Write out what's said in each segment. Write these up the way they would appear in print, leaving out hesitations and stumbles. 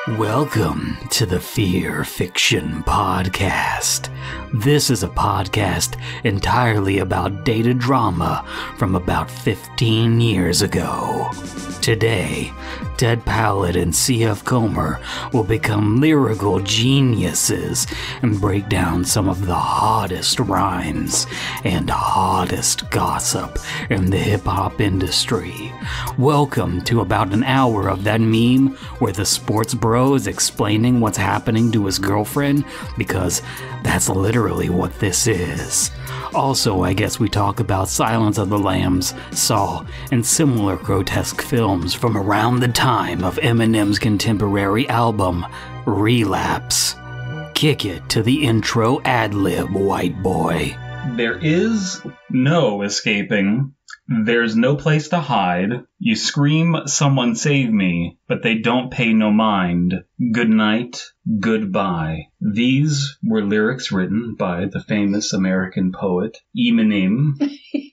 Welcome to the Fearfic Podcast. This is a podcast entirely about dated drama from about 15 years ago. Today, Ted Pallett and C.F. Comer will become lyrical geniuses and break down some of the hottest rhymes and hottest gossip in the hip-hop industry. Welcome to about an hour of that meme where the sports bro is explaining what's happening to his girlfriend, because that's literally what this is. Also, I guess we talk about Silence of the Lambs, Saw, and similar grotesque films from around the time of Eminem's contemporary album, Relapse. Kick it to the intro ad-lib, white boy. There is no escaping. There's no place to hide. You scream, someone save me, but they don't pay no mind. Good night, goodbye. These were lyrics written by the famous American poet Eminem.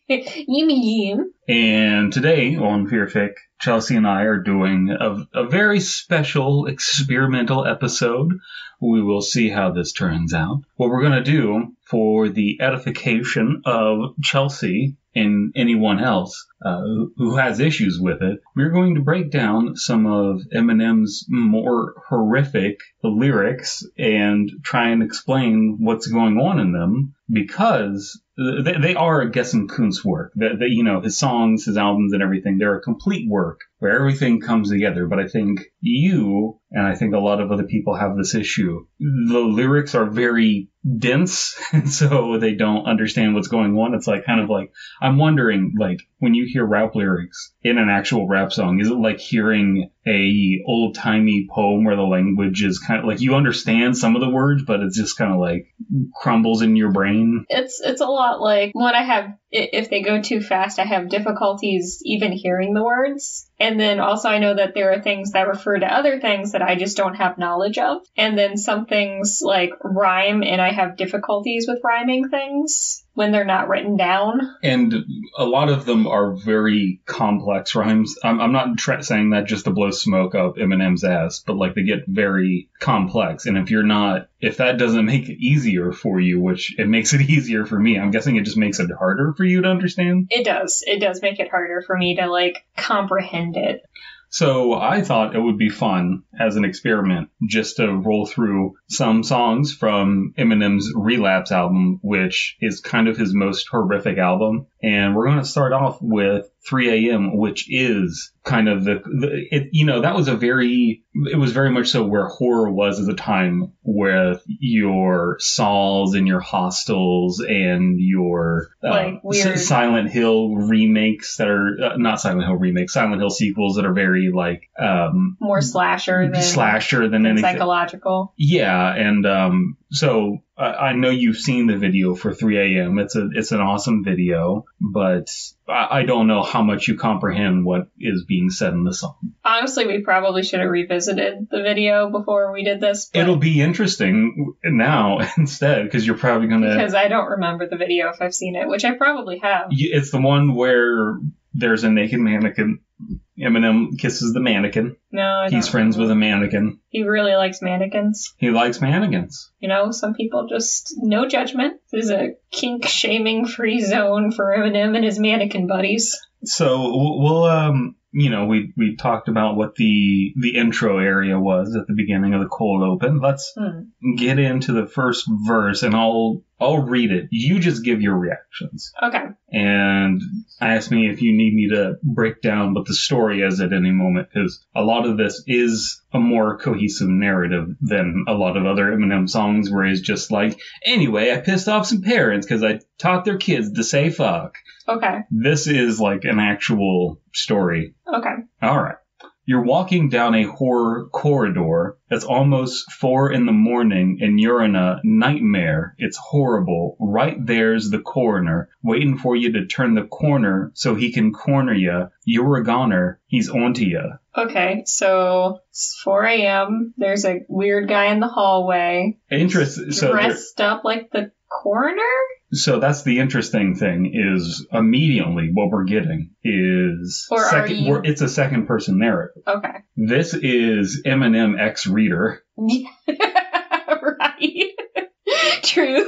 Eminem. And today on Fearfic, Chelsea and I are doing a very special experimental episode. We will see how this turns out. What we're going to do for the edification of Chelsea and anyone else who has issues with it, we're going to break down some of Eminem's more horrific lyrics and try and explain what's going on in them, because they are a Gesson Kunstwerk. You know, his songs, his albums, and everything, they're a complete work where everything comes together. But I think you, and I think a lot of other people have this issue. The lyrics are very dense, and so they don't understand what's going on. It's like, kind of like, I'm wondering, like, when you hear rap lyrics in an actual rap song, is it like hearing a old-timey poem where the language is kind of like, you understand some of the words, but it's just kind of like crumbles in your brain? It's a lot like when I have, if they go too fast, I have difficulties even hearing the words. And then also I know that there are things that refer to other things that I just don't have knowledge of. And then some things like rhyme, and I have difficulties with rhyming things when they're not written down. And a lot of them are very complex rhymes. I'm not saying that just to blow smoke up Eminem's ass, but like they get very complex. And if that doesn't make it easier for you, which it makes it easier for me, I'm guessing it just makes it harder for you to understand. It does. It does make it harder for me to like comprehend it. So I thought it would be fun as an experiment just to roll through some songs from Eminem's Relapse album, which is kind of his most horrific album. And we're going to start off with 3 a.m., which is kind of that was very much so where horror was at the time, with your Saws and your Hostels and your like weird Silent Hill remakes that are not Silent Hill remakes, Silent Hill sequels that are very like more slasher than anything psychological. Yeah, and so I know you've seen the video for 3 a.m. It's an awesome video, but I don't know how much you comprehend what is being said in the song. Honestly, we probably should have revisited the video before we did this. It'll be interesting now instead, because you're probably going to... Because I don't remember the video if I've seen it, which I probably have. It's the one where there's a naked mannequin. Eminem kisses the mannequin. No, I don't. He's friends with a mannequin. He really likes mannequins. He likes mannequins. You know, some people just, no judgment. There's a kink-shaming free zone for Eminem and his mannequin buddies. So we'll we talked about what the intro area was at the beginning of the cold open. Let's get into the first verse, and I'll read it. You just give your reactions. Okay. And ask me if you need me to break down what the story is at any moment, because a lot of this is a more cohesive narrative than a lot of other Eminem songs where he's just like, anyway, I pissed off some parents because I taught their kids to say fuck. Okay. This is like an actual story. Okay. All right. You're walking down a horror corridor. It's almost 4 a.m. and you're in a nightmare. It's horrible. Right there's the coroner, waiting for you to turn the corner so he can corner you. You're a goner. He's onto you. Okay, so it's 4 a.m. There's a weird guy in the hallway. Interesting. So dressed up like the coroner? So that's the interesting thing is immediately what we're getting is it's a second person narrative. Okay. This is Eminem X Reader. Right. True.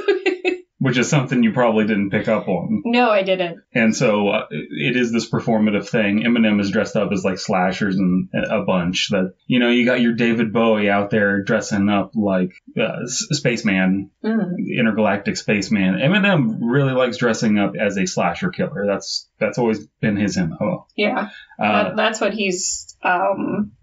Which is something you probably didn't pick up on. No, I didn't. And so it is this performative thing. Eminem is dressed up as like slashers and a bunch that, you got your David Bowie out there dressing up like spaceman, intergalactic spaceman. Eminem really likes dressing up as a slasher killer. That's always been his MO. Yeah. That's what he's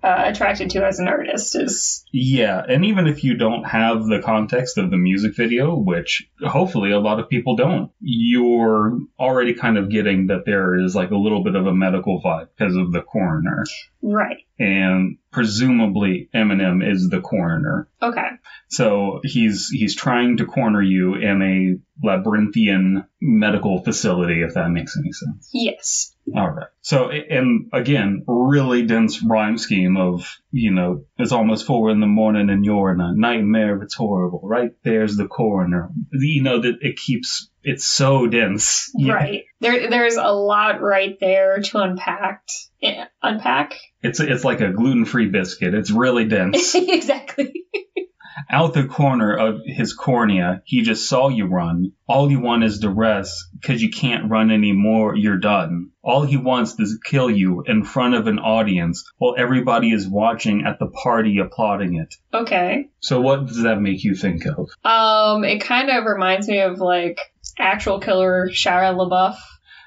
attracted to as an artist is. Yeah. And even if you don't have the context of the music video, which hopefully a lot of people don't, you're already kind of getting that there is like a little bit of a medical vibe because of the coroner. Right. And presumably Eminem is the coroner. Okay. So he's trying to corner you in a labyrinthian medical facility, if that makes any sense. Yes. All right. So, and again, really dense rhyme scheme of, it's almost 4 a.m. and you're in a nightmare. It's horrible. Right there's the coroner. That it's so dense. Right. There's a lot right there to unpack. It's like a gluten-free biscuit. It's really dense. Exactly. Out the corner of his cornea, he just saw you run. All you want is to rest, 'cause you can't run anymore, you're done. All he wants is to kill you in front of an audience while everybody is watching at the party applauding it. Okay. So what does that make you think of? It kind of reminds me of like actual killer Shia LaBeouf.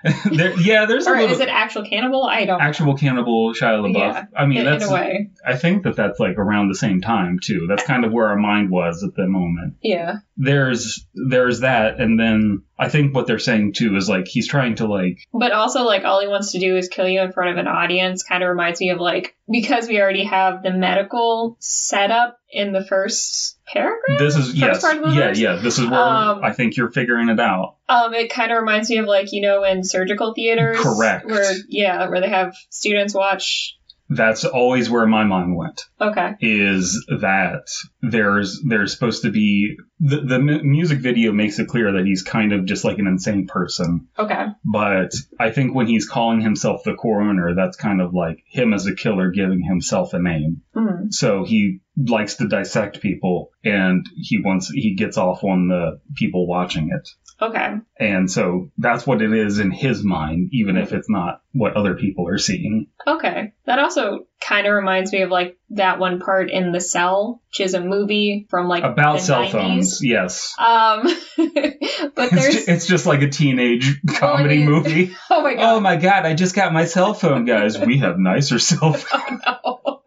There's or is it actual cannibal? I don't know. Actual cannibal Shia LaBeouf. Yeah, I mean, in a way. I think that's like around the same time too. That's kind of where our mind was at the moment. Yeah. There's that, and then I think what they're saying too is like he's trying to like. But also like all he wants to do is kill you in front of an audience. Kind of reminds me of like because we already have the medical setup in the first paragraph. This is This is where I think you're figuring it out. It kind of reminds me of like in surgical theaters. Correct. Where they have students watch. That's always where my mind went. Okay. Is that there's supposed to be the music video makes it clear that he's kind of just like an insane person. Okay. But I think when he's calling himself the coroner, that's kind of like him as a killer giving himself a name. Mm-hmm. So he likes to dissect people and he gets off on the people watching it. Okay. And so that's what it is in his mind, even if it's not what other people are seeing. Okay. That also kind of reminds me of like that one part in The Cell, which is a movie from like about the cell 90s. Phones, yes. But it's just like a teenage comedy movie. Oh my god. Oh my god, I just got my cell phone, guys. We have nicer cell phones. Oh, no.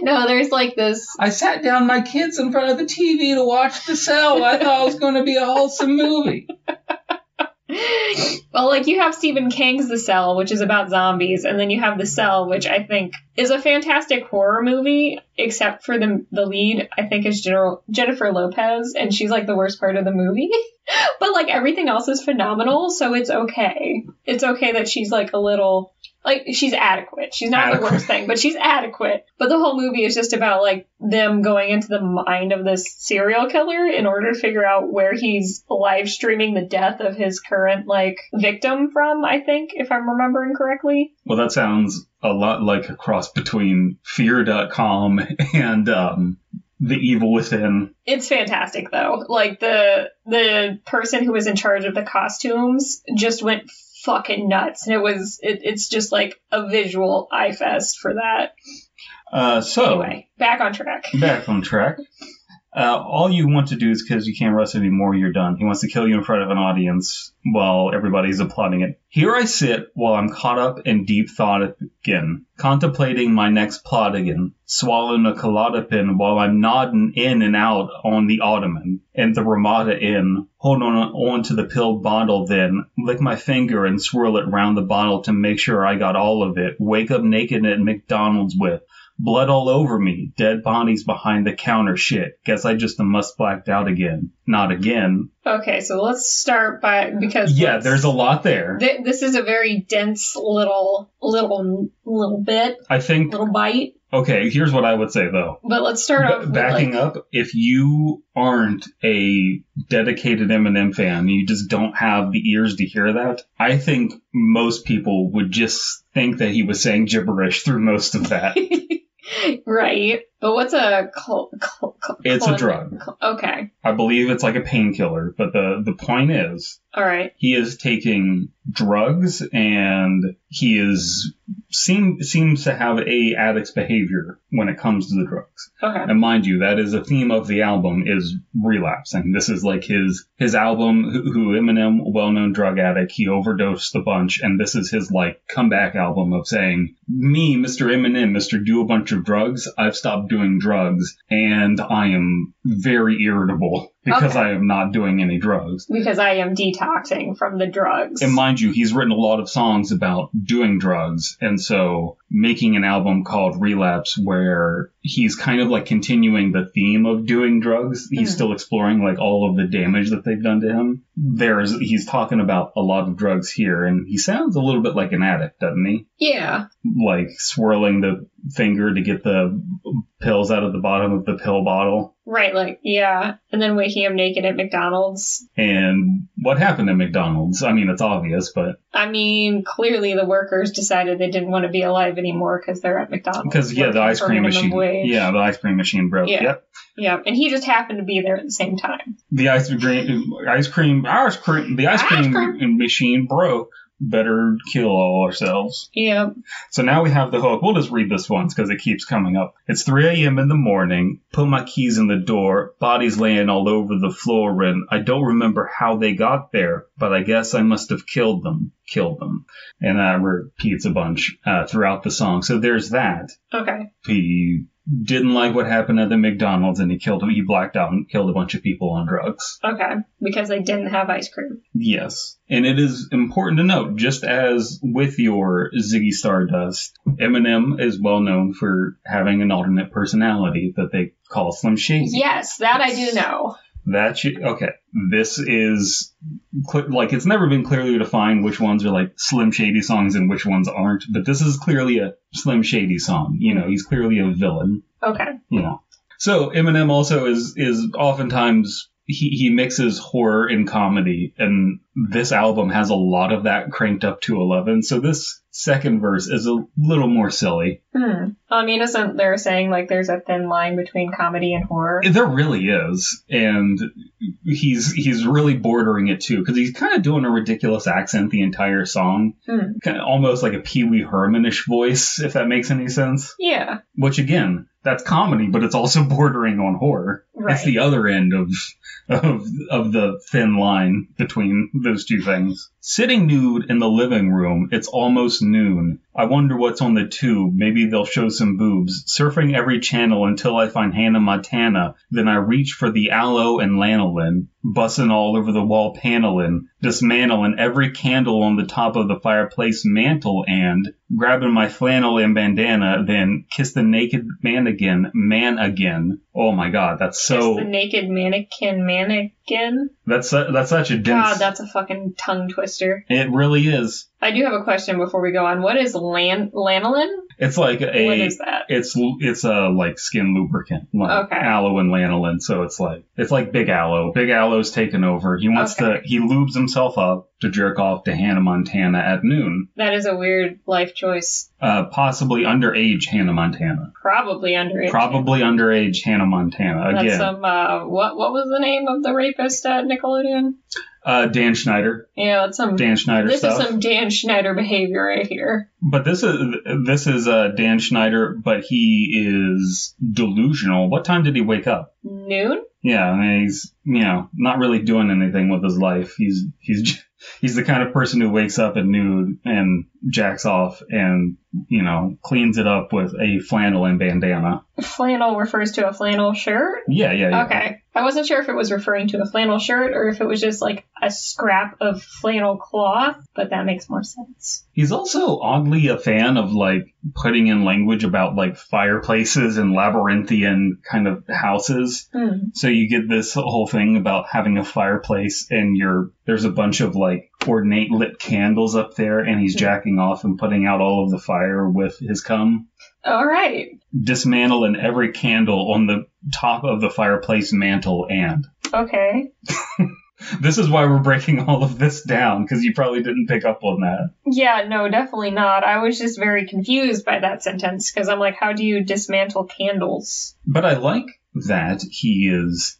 No, there's like this. I sat down my kids in front of the TV to watch The Cell. I thought it was going to be a wholesome movie. Well, like you have Stephen King's The Cell, which is about zombies, and then you have The Cell, which I think is a fantastic horror movie, except for the lead, I think, is Jennifer Lopez, and she's like the worst part of the movie. But like everything else is phenomenal, so it's okay. It's okay that she's like a little. Like, she's adequate. She's not the worst thing, but she's adequate. But the whole movie is just about, like, them going into the mind of this serial killer in order to figure out where he's live streaming the death of his current, like, victim from, I think, if I'm remembering correctly. Well, that sounds a lot like a cross between Fear.com and, The Evil Within. It's fantastic, though. Like, the person who was in charge of the costumes just went fucking nuts, and it's just like a visual eye fest for that. Anyway, back on track. All you want to do is because you can't rest anymore, you're done. He wants to kill you in front of an audience while everybody's applauding it. Here I sit while I'm caught up in deep thought again, contemplating my next plot again, swallowing a Klonopin while I'm nodding in and out on the ottoman and the Ramada Inn. Hold on to the pill bottle then, lick my finger and swirl it round the bottle to make sure I got all of it. Wake up naked at McDonald's with blood all over me, dead bodies behind the counter, shit. Guess I just must blacked out again. Not again. Okay, so let's start because there's a lot there. This is a very dense little bit. I think little bite. Okay, here's what I would say, though. But let's start off with, backing up. If you aren't a dedicated Eminem fan, you just don't have the ears to hear that, I think most people would just think that he was saying gibberish through most of that. Right. But what's a... It's a drug. Okay. I believe it's like a painkiller, but the point is... All right. He is taking drugs, and he seems to have a addict's behavior when it comes to the drugs. Okay. And mind you, that is a theme of the album, is relapsing. This is like his album, who Eminem, well-known drug addict, he overdosed a bunch, and this is his like comeback album of saying, me, Mr. Eminem, Mr. Do a bunch of drugs, I've stopped doing drugs, and I am very irritable. Because I am not doing any drugs. Because I am detoxing from the drugs. And mind you, he's written a lot of songs about doing drugs. And so making an album called Relapse where he's kind of like continuing the theme of doing drugs. He's still exploring like all of the damage that they've done to him. He's talking about a lot of drugs here. And he sounds a little bit like an addict, doesn't he? Yeah. Like swirling the finger to get the pills out of the bottom of the pill bottle. Right, like, yeah. And then waking up naked at McDonald's. And what happened at McDonald's? I mean, it's obvious, but... I mean, clearly the workers decided they didn't want to be alive anymore because they're at McDonald's. Because, yeah, the ice cream machine. Yeah, the ice cream machine broke. Yeah. Yep. Yeah, and he just happened to be there at the same time. The ice cream machine broke. Better kill all ourselves. Yeah. So now we have the hook. We'll just read this once because it keeps coming up. It's 3 a.m. in the morning. Put my keys in the door. Bodies laying all over the floor, and I don't remember how they got there, but I guess I must have killed them. And that repeats a bunch throughout the song. So there's that. Okay. He didn't like what happened at the McDonald's, and he blacked out and killed a bunch of people on drugs. Okay, because they didn't have ice cream. Yes. And it is important to note, just as with your Ziggy Stardust, Eminem is well known for having an alternate personality that they call Slim Shady. Yes, that I do know. Okay. This is like, it's never been clearly defined which ones are like Slim Shady songs and which ones aren't, but this is clearly a Slim Shady song. You know, he's clearly a villain. Okay. You know. So Eminem also is oftentimes he mixes horror and comedy, and this album has a lot of that cranked up to 11. So this second verse is a little more silly. I mean, isn't there saying like there's a thin line between comedy and horror? There really is, and he's really bordering it too, because he's kind of doing a ridiculous accent the entire song, kind of almost like a Pee Wee Herman-ish voice, if that makes any sense. Yeah. Which again, that's comedy, but it's also bordering on horror. Right. It's the other end of the thin line between those two things. Sitting nude in the living room, it's almost noon. I wonder what's on the tube. Maybe they'll show some boobs. Surfing every channel until I find Hannah Montana. Then I reach for the aloe and lanolin. Bussin' all over the wall paneling. Dismantling every candle on the top of the fireplace mantle and grabbing my flannel and bandana. Then kiss the naked man again. Oh my god, that's so... Kiss the naked mannequin? That's such a dense... God, that's a fucking tongue twister. It really is. I do have a question before we go on. What is lanolin? It's like What is that? It's a like skin lubricant, like Okay. aloe and lanolin. So it's like Big Aloe. Big Aloe's taken over. He wants he lubes himself up to jerk off to Hannah Montana at noon. That is a weird life choice. Possibly underage Hannah Montana. Probably underage. Probably underage Hannah Montana. Again. That's some, what was the name of the rapist at Nickelodeon? Dan Schneider. Yeah, that's some Dan Schneider This stuff. is some Dan Schneider behavior right here. But this is Dan Schneider, but he is delusional. What time did he wake up? Noon? Yeah, I mean, he's, not really doing anything with his life. He's the kind of person who wakes up at noon and jacks off and, cleans it up with a flannel and bandana. Flannel refers to a flannel shirt? Yeah. Okay. I wasn't sure if it was referring to a flannel shirt or if it was just like a scrap of flannel cloth, but that makes more sense. He's also oddly a fan of like putting in language about like fireplaces and labyrinthian kind of houses. So you get this whole thing about having a fireplace and there's a bunch of like ornate lit candles up there, and he's jacking off and putting out all of the fire with his cum. All right. Dismantling every candle on the top of the fireplace mantle and. Okay. This is why we're breaking all of this down, because you probably didn't pick up on that. Yeah, no, definitely not. I was just very confused by that sentence, because I'm like, how do you dismantle candles? But I like that he is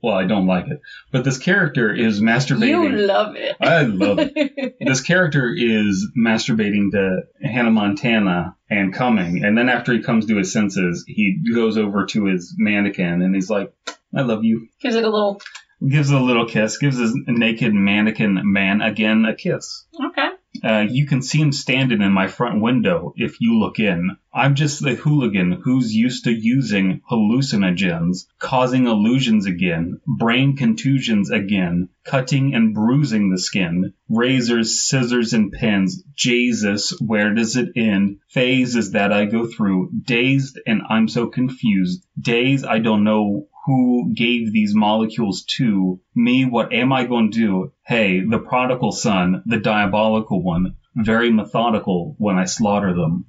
well, I don't like it, but this character is masturbating. You love it. I love it. This character is masturbating to Hannah Montana and coming, and then after he comes to his senses, he goes over to his mannequin and he's like, I love you. Gives it a little kiss, gives his naked mannequin man again a kiss. Okay. You can see him standing in my front window if you look in. I'm just the hooligan who's used to using hallucinogens, causing illusions again, brain contusions again, cutting and bruising the skin, razors, scissors, and pins. Jesus, where does it end? Phases that I go through, dazed and I'm so confused. Days I don't know who gave these molecules to me. What am I going to do? Hey, the prodigal son, the diabolical one, very methodical when I slaughter them.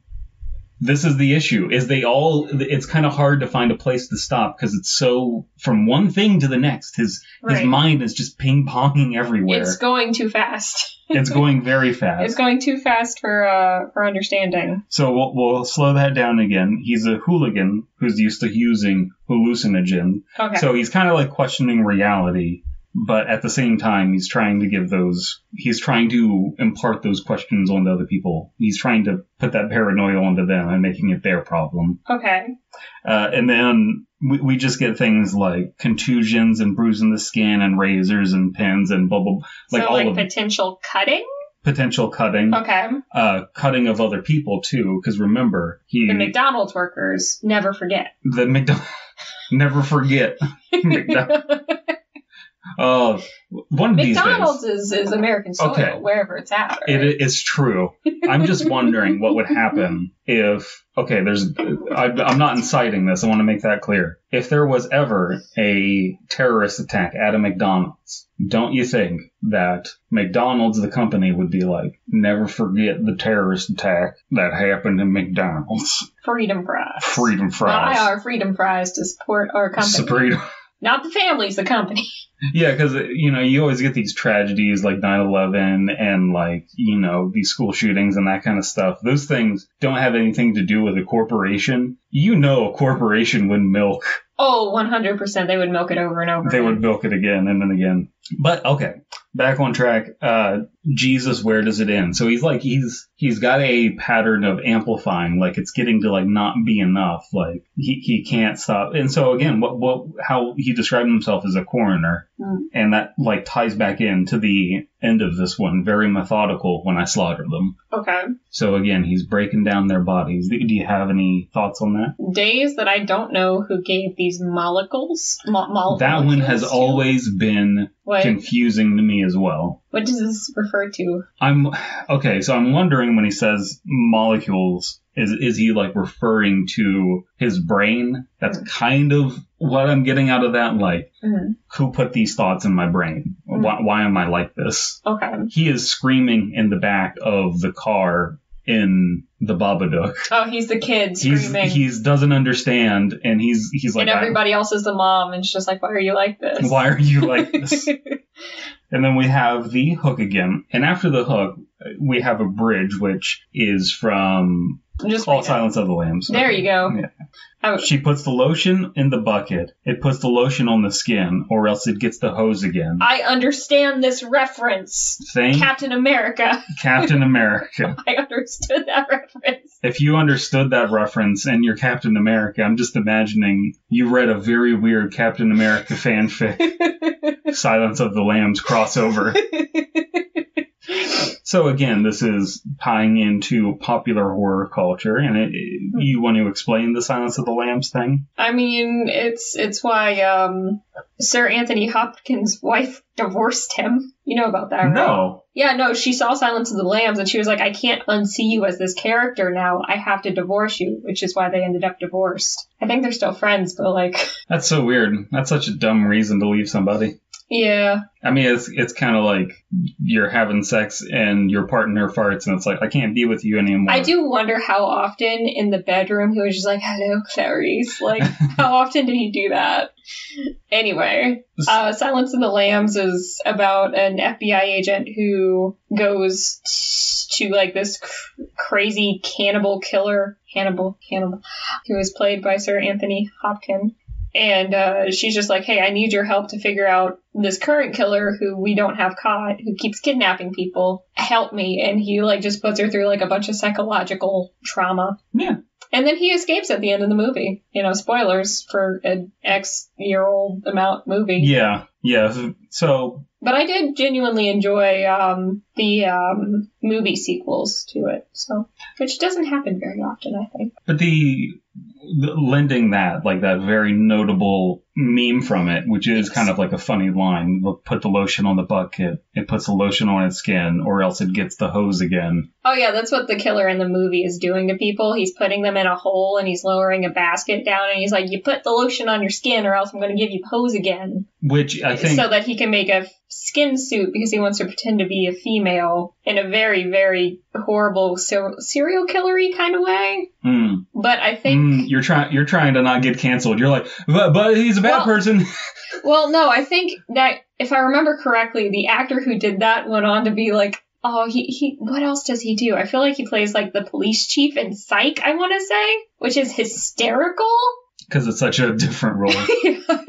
This is the issue, it's kind of hard to find a place to stop because it's so, from one thing to the next, his mind is just ping-ponging everywhere. It's going too fast. It's going very fast. It's going too fast for understanding. So we'll slow that down again. He's a hooligan who's used to using hallucinogen. Okay. So he's kind of like questioning reality, but at the same time, he's trying to impart those questions onto other people. He's trying to put that paranoia onto them and making it their problem. Okay. And then we just get things like contusions and bruising the skin and razors and pins and blah, blah, like so all like of potential cutting? Potential cutting. Okay. Cutting of other people, too, because remember, the McDonald's workers never forget. Never forget. One of these days. McDonald's is American soil, wherever it's at. Right? It is true. I'm just wondering what would happen if, I'm not inciting this. I want to make that clear. If there was ever a terrorist attack at a McDonald's, don't you think that McDonald's, the company, would be like, never forget the terrorist attack that happened in McDonald's? Freedom fries. Freedom fries. Buy our freedom fries to support our company. Not the families, the company. Yeah, because, you always get these tragedies like 9/11 and, like, these school shootings and that kind of stuff. Those things don't have anything to do with a corporation. A corporation would milk. Oh, 100%. They would milk it over and over. They would milk it again and then again. But, okay, back on track. Jesus, where does it end? So he's got a pattern of amplifying, like it's getting to like not be enough, like he can't stop. And so again, how he described himself as a coroner, and that like ties back into the end of this one, very methodical when I slaughter them. Okay. So again, he's breaking down their bodies. Do you have any thoughts on that? Days that I don't know who gave these molecules. That one has always been confusing to me as well. What does this refer to? So I'm wondering when he says molecules, is he like referring to his brain? That's kind of what I'm getting out of that. Like, who put these thoughts in my brain? Why am I like this? Okay. He is screaming in the back of the car in the Babadook. Oh, he's the kid screaming. He doesn't understand, and he's like... And everybody else is the mom, and it's just like, why are you like this? Why are you like this? And then we have the hook again. And after the hook, we have a bridge, which is from... All Silence of the Lambs. There you go. Yeah. She puts the lotion in the bucket. It puts the lotion on the skin, or else it gets the hose again. I understand this reference. Same? Captain America. Captain America. I understood that reference. If you understood that reference and you're Captain America, I'm just imagining you read a very weird Captain America fanfic. Silence of the Lambs crossover. So again, this is tying into popular horror culture, and you want to explain the Silence of the Lambs thing? I mean, it's why Sir Anthony Hopkins' wife divorced him. You know about that, right? No. Yeah, no, she saw Silence of the Lambs, and she was like, I can't unsee you as this character now. I have to divorce you, which is why they ended up divorced. I think they're still friends, but like... That's so weird. That's such a dumb reason to leave somebody. Yeah. I mean, it's kind of like you're having sex and your partner farts and it's like, I can't be with you anymore. I do wonder how often in the bedroom he was just like, hello, Clarice. Like, how often did he do that? Anyway, Silence of the Lambs is about an FBI agent who goes to like this crazy cannibal killer, Hannibal, who is played by Sir Anthony Hopkins. And she's just like, hey, I need your help to figure out this current killer who we don't have caught, who keeps kidnapping people. Help me. And he like just puts her through like a bunch of psychological trauma. Yeah. And then he escapes at the end of the movie. You know, spoilers for an X-year-old amount movie. Yeah. Yeah. So. But I did genuinely enjoy the movie sequels to it. So, which doesn't happen very often, I think. But the lending that, like that very notable meme from it, which is kind of like a funny line, put the lotion on the bucket, it puts the lotion on its skin, or else it gets the hose again. Oh yeah, that's what the killer in the movie is doing to people. He's putting them in a hole and he's lowering a basket down and he's like, you put the lotion on your skin or else I'm going to give you hose again. Which I think... So that he can make a skin suit because he wants to pretend to be a female in a very, very horrible serial killer-y kind of way. Mm. But I think... You're trying to not get canceled. You're like, but he's a bad person. Well, no, I think that if I remember correctly, the actor who did that went on to be like, oh, he what else does he do? I feel like he plays like the police chief in Psych, I want to say, which is hysterical. Because it's such a different role.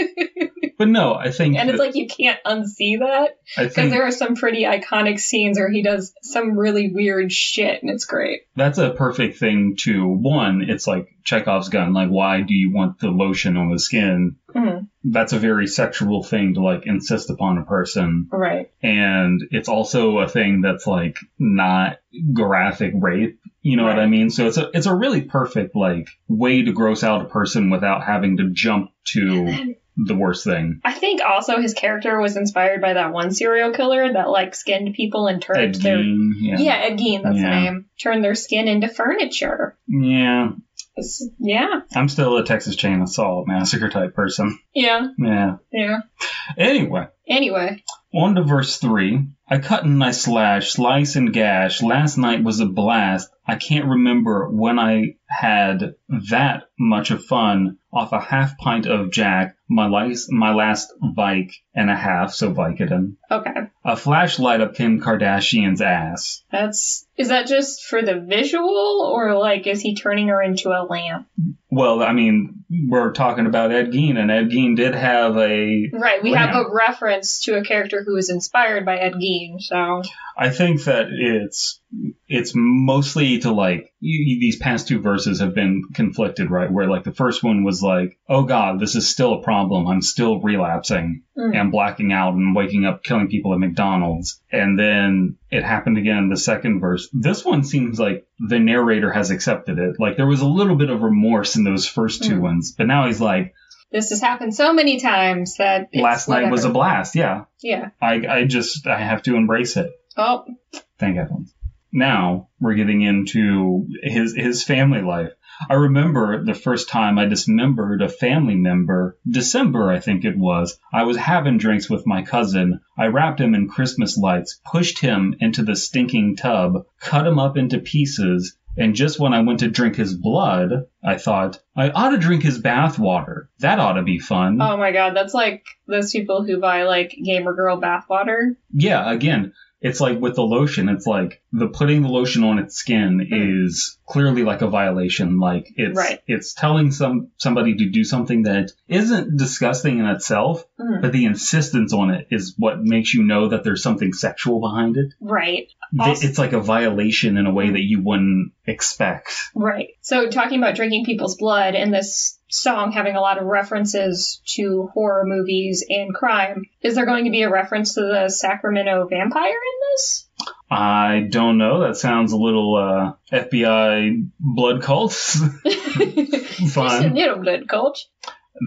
But no, I think... And it's like you can't unsee that. Because there are some pretty iconic scenes where he does some really weird shit, and it's great. That's a perfect thing to... One, it's like Chekhov's gun. Like, why do you want the lotion on the skin? Mm-hmm. That's a very sexual thing to, like, insist upon a person. Right. And it's also a thing that's, like, not graphic rape. You know what I mean? So it's a really perfect, like, way to gross out a person without having to jump to the worst thing. I think also his character was inspired by that one serial killer that, like, skinned people and turned Ed Gein, Yeah, Ed Gein, that's the name. Turned their skin into furniture. Yeah. Yeah. I'm still a Texas Chainsaw Massacre type person. Yeah. Yeah. Anyway. On to verse 3. I cut and I slash, slice and gash. Last night was a blast. I can't remember when I had that much of fun off a half pint of Jack, my last Vike and a half, so Vicodin. Okay. A flashlight up Kim Kardashian's ass. Is that just for the visual, or like is he turning her into a lamp? Well, I mean, we're talking about Ed Gein, and Ed Gein did have a Right, we lamp. have a reference to a character who was inspired by Ed Gein, so... I think that it's mostly to, like, these past two verses have been conflicted, right? Where, like, the first one was like, oh god, this is still a problem. I'm still relapsing and blacking out and waking up killing people at McDonald's. And then it happened again in the second verse. This one seems like the narrator has accepted it. Like, there was a little bit of remorse in those first two ones. But now he's like... This has happened so many times that it's last night was a blast, yeah. Yeah. I have to embrace it. Oh. Thank heavens. Now we're getting into his family life. I remember the first time I dismembered a family member, December I think it was. I was having drinks with my cousin. I wrapped him in Christmas lights, pushed him into the stinking tub, cut him up into pieces, and just when I went to drink his blood, I thought, I ought to drink his bath water. That ought to be fun. Oh my god, that's like those people who buy like Gamer Girl bath water. Yeah, again. It's like with the lotion, it's like the putting the lotion on its skin is clearly like a violation. Like it's telling somebody to do something that isn't disgusting in itself, but the insistence on it is what makes you know that there's something sexual behind it. Right. It's like a violation in a way that you wouldn't expect. Right. So talking about drinking people's blood and this song having a lot of references to horror movies and crime, is there going to be a reference to the Sacramento vampire in this? I don't know. That sounds a little FBI blood cult. Fun. Just a little blood cult.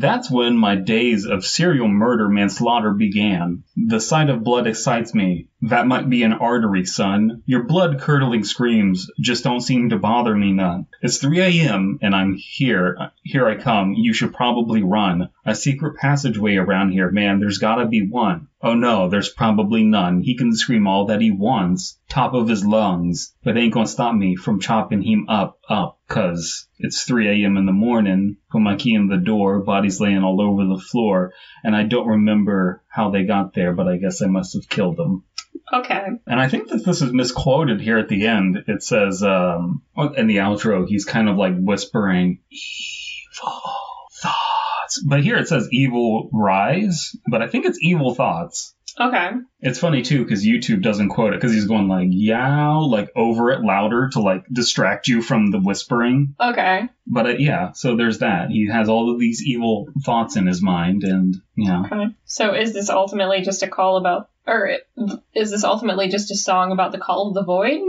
That's when my days of serial murder manslaughter began. The sight of blood excites me. That might be an artery, son. Your blood-curdling screams just don't seem to bother me none. It's 3 a.m. and I'm here. Here I come. You should probably run. A secret passageway around here, man. There's gotta be one. Oh no, there's probably none. He can scream all that he wants, top of his lungs, but ain't gonna stop me from chopping him up, 'cause it's 3 a.m. in the morning. Put my key in the door, bodies laying all over the floor, and I don't remember how they got there, but I guess I must have killed them. Okay. And I think that this is misquoted here at the end. It says, in the outro, he's kind of like whispering, evil thoughts. But here it says evil rise, but I think it's evil thoughts. Okay. It's funny, too, because YouTube doesn't quote it, because he's going like, yow, like over it louder to like distract you from the whispering. Okay. But yeah, so there's that. He has all of these evil thoughts in his mind, and yeah. Okay. So is this ultimately just a call about, or is this ultimately just a song about the call of the void?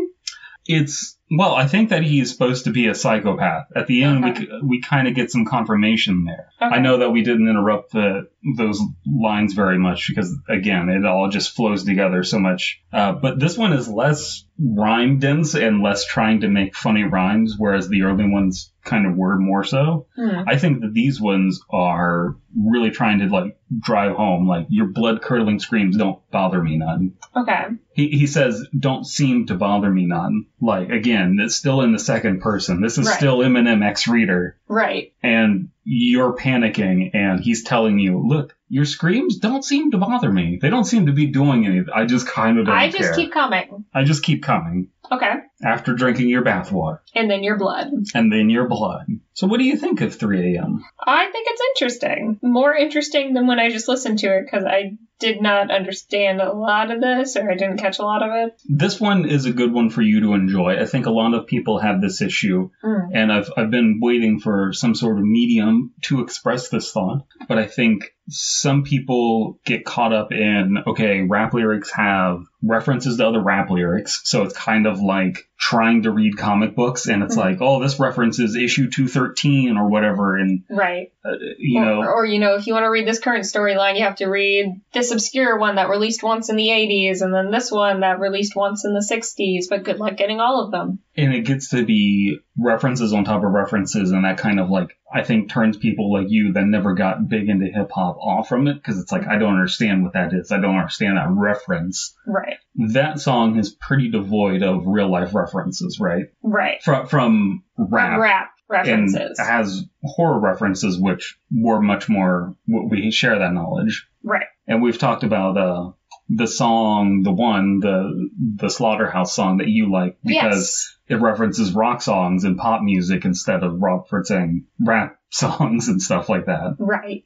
Well, I think that he's supposed to be a psychopath. At the end, Okay. we kind of get some confirmation there. Okay. I know that we didn't interrupt those lines very much because, again, it all just flows together so much. But this one is less rhyme dense and less trying to make funny rhymes, whereas the early ones kind of were more so. I think that these ones are really trying to like drive home, like your blood-curdling screams don't bother me none. Okay. He says, don't seem to bother me none. Like, again, it's still in the second person. This is Right. still Eminem X-Reader. Right. And you're panicking, and he's telling you, look, your screams don't seem to bother me. They don't seem to be doing anything. I just kind of don't care. I just keep coming. I just keep coming. Okay. After drinking your bathwater. And then your blood. And then your blood. So what do you think of 3 a.m.? I think it's interesting. More interesting than when I just listened to it, because I did not understand a lot of this, or I didn't catch a lot of it. This one is a good one for you to enjoy. I think a lot of people have this issue, and I've been waiting for some sort of medium to express this thought. But I think some people get caught up in, okay, rap lyrics have references to other rap lyrics, so it's kind of like trying to read comic books, and it's like, oh, this references issue 213 or whatever, and Right. you know, Or, you know, if you want to read this current storyline, you have to read this obscure one that released once in the 80s, and then this one that released once in the 60s, but good luck getting all of them. and it gets to be references on top of references, and that kind of like, I think, turns people like you that never got big into hip hop off from it, because it's like, I don't understand what that is. I don't understand that reference. Right. That song is pretty devoid of real life references, right? Right. From rap. Rap references. And it has horror references, which were much more, we share that knowledge. Right. And we've talked about the song, the Slaughterhouse song that you like, because it references rock songs and pop music instead of referencing rap songs and stuff like that. Right.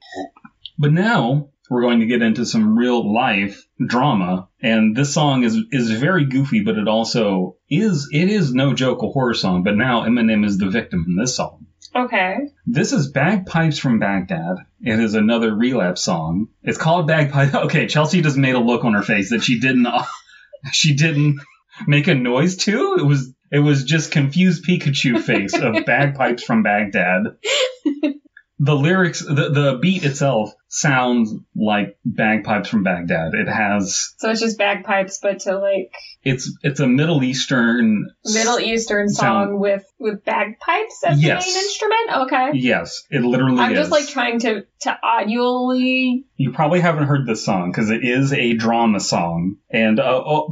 But now we're going to get into some real life drama, and this song is very goofy, but it also is no joke a horror song, but now Eminem is the victim in this song. Okay. This is Bagpipes from Baghdad. It is another Relapse song. It's called Bagpipes. Okay, Chelsea just made a look on her face that she didn't make a noise to. It was just confused Pikachu face of Bagpipes from Baghdad. The lyrics, the beat itself sounds like Bagpipes from Baghdad. It has... So it's just bagpipes, but to like... It's a Middle Eastern song with bagpipes as the main instrument? Okay. Yes, it literally is. I'm just like trying to audially... You probably haven't heard this song because it is a drama song. And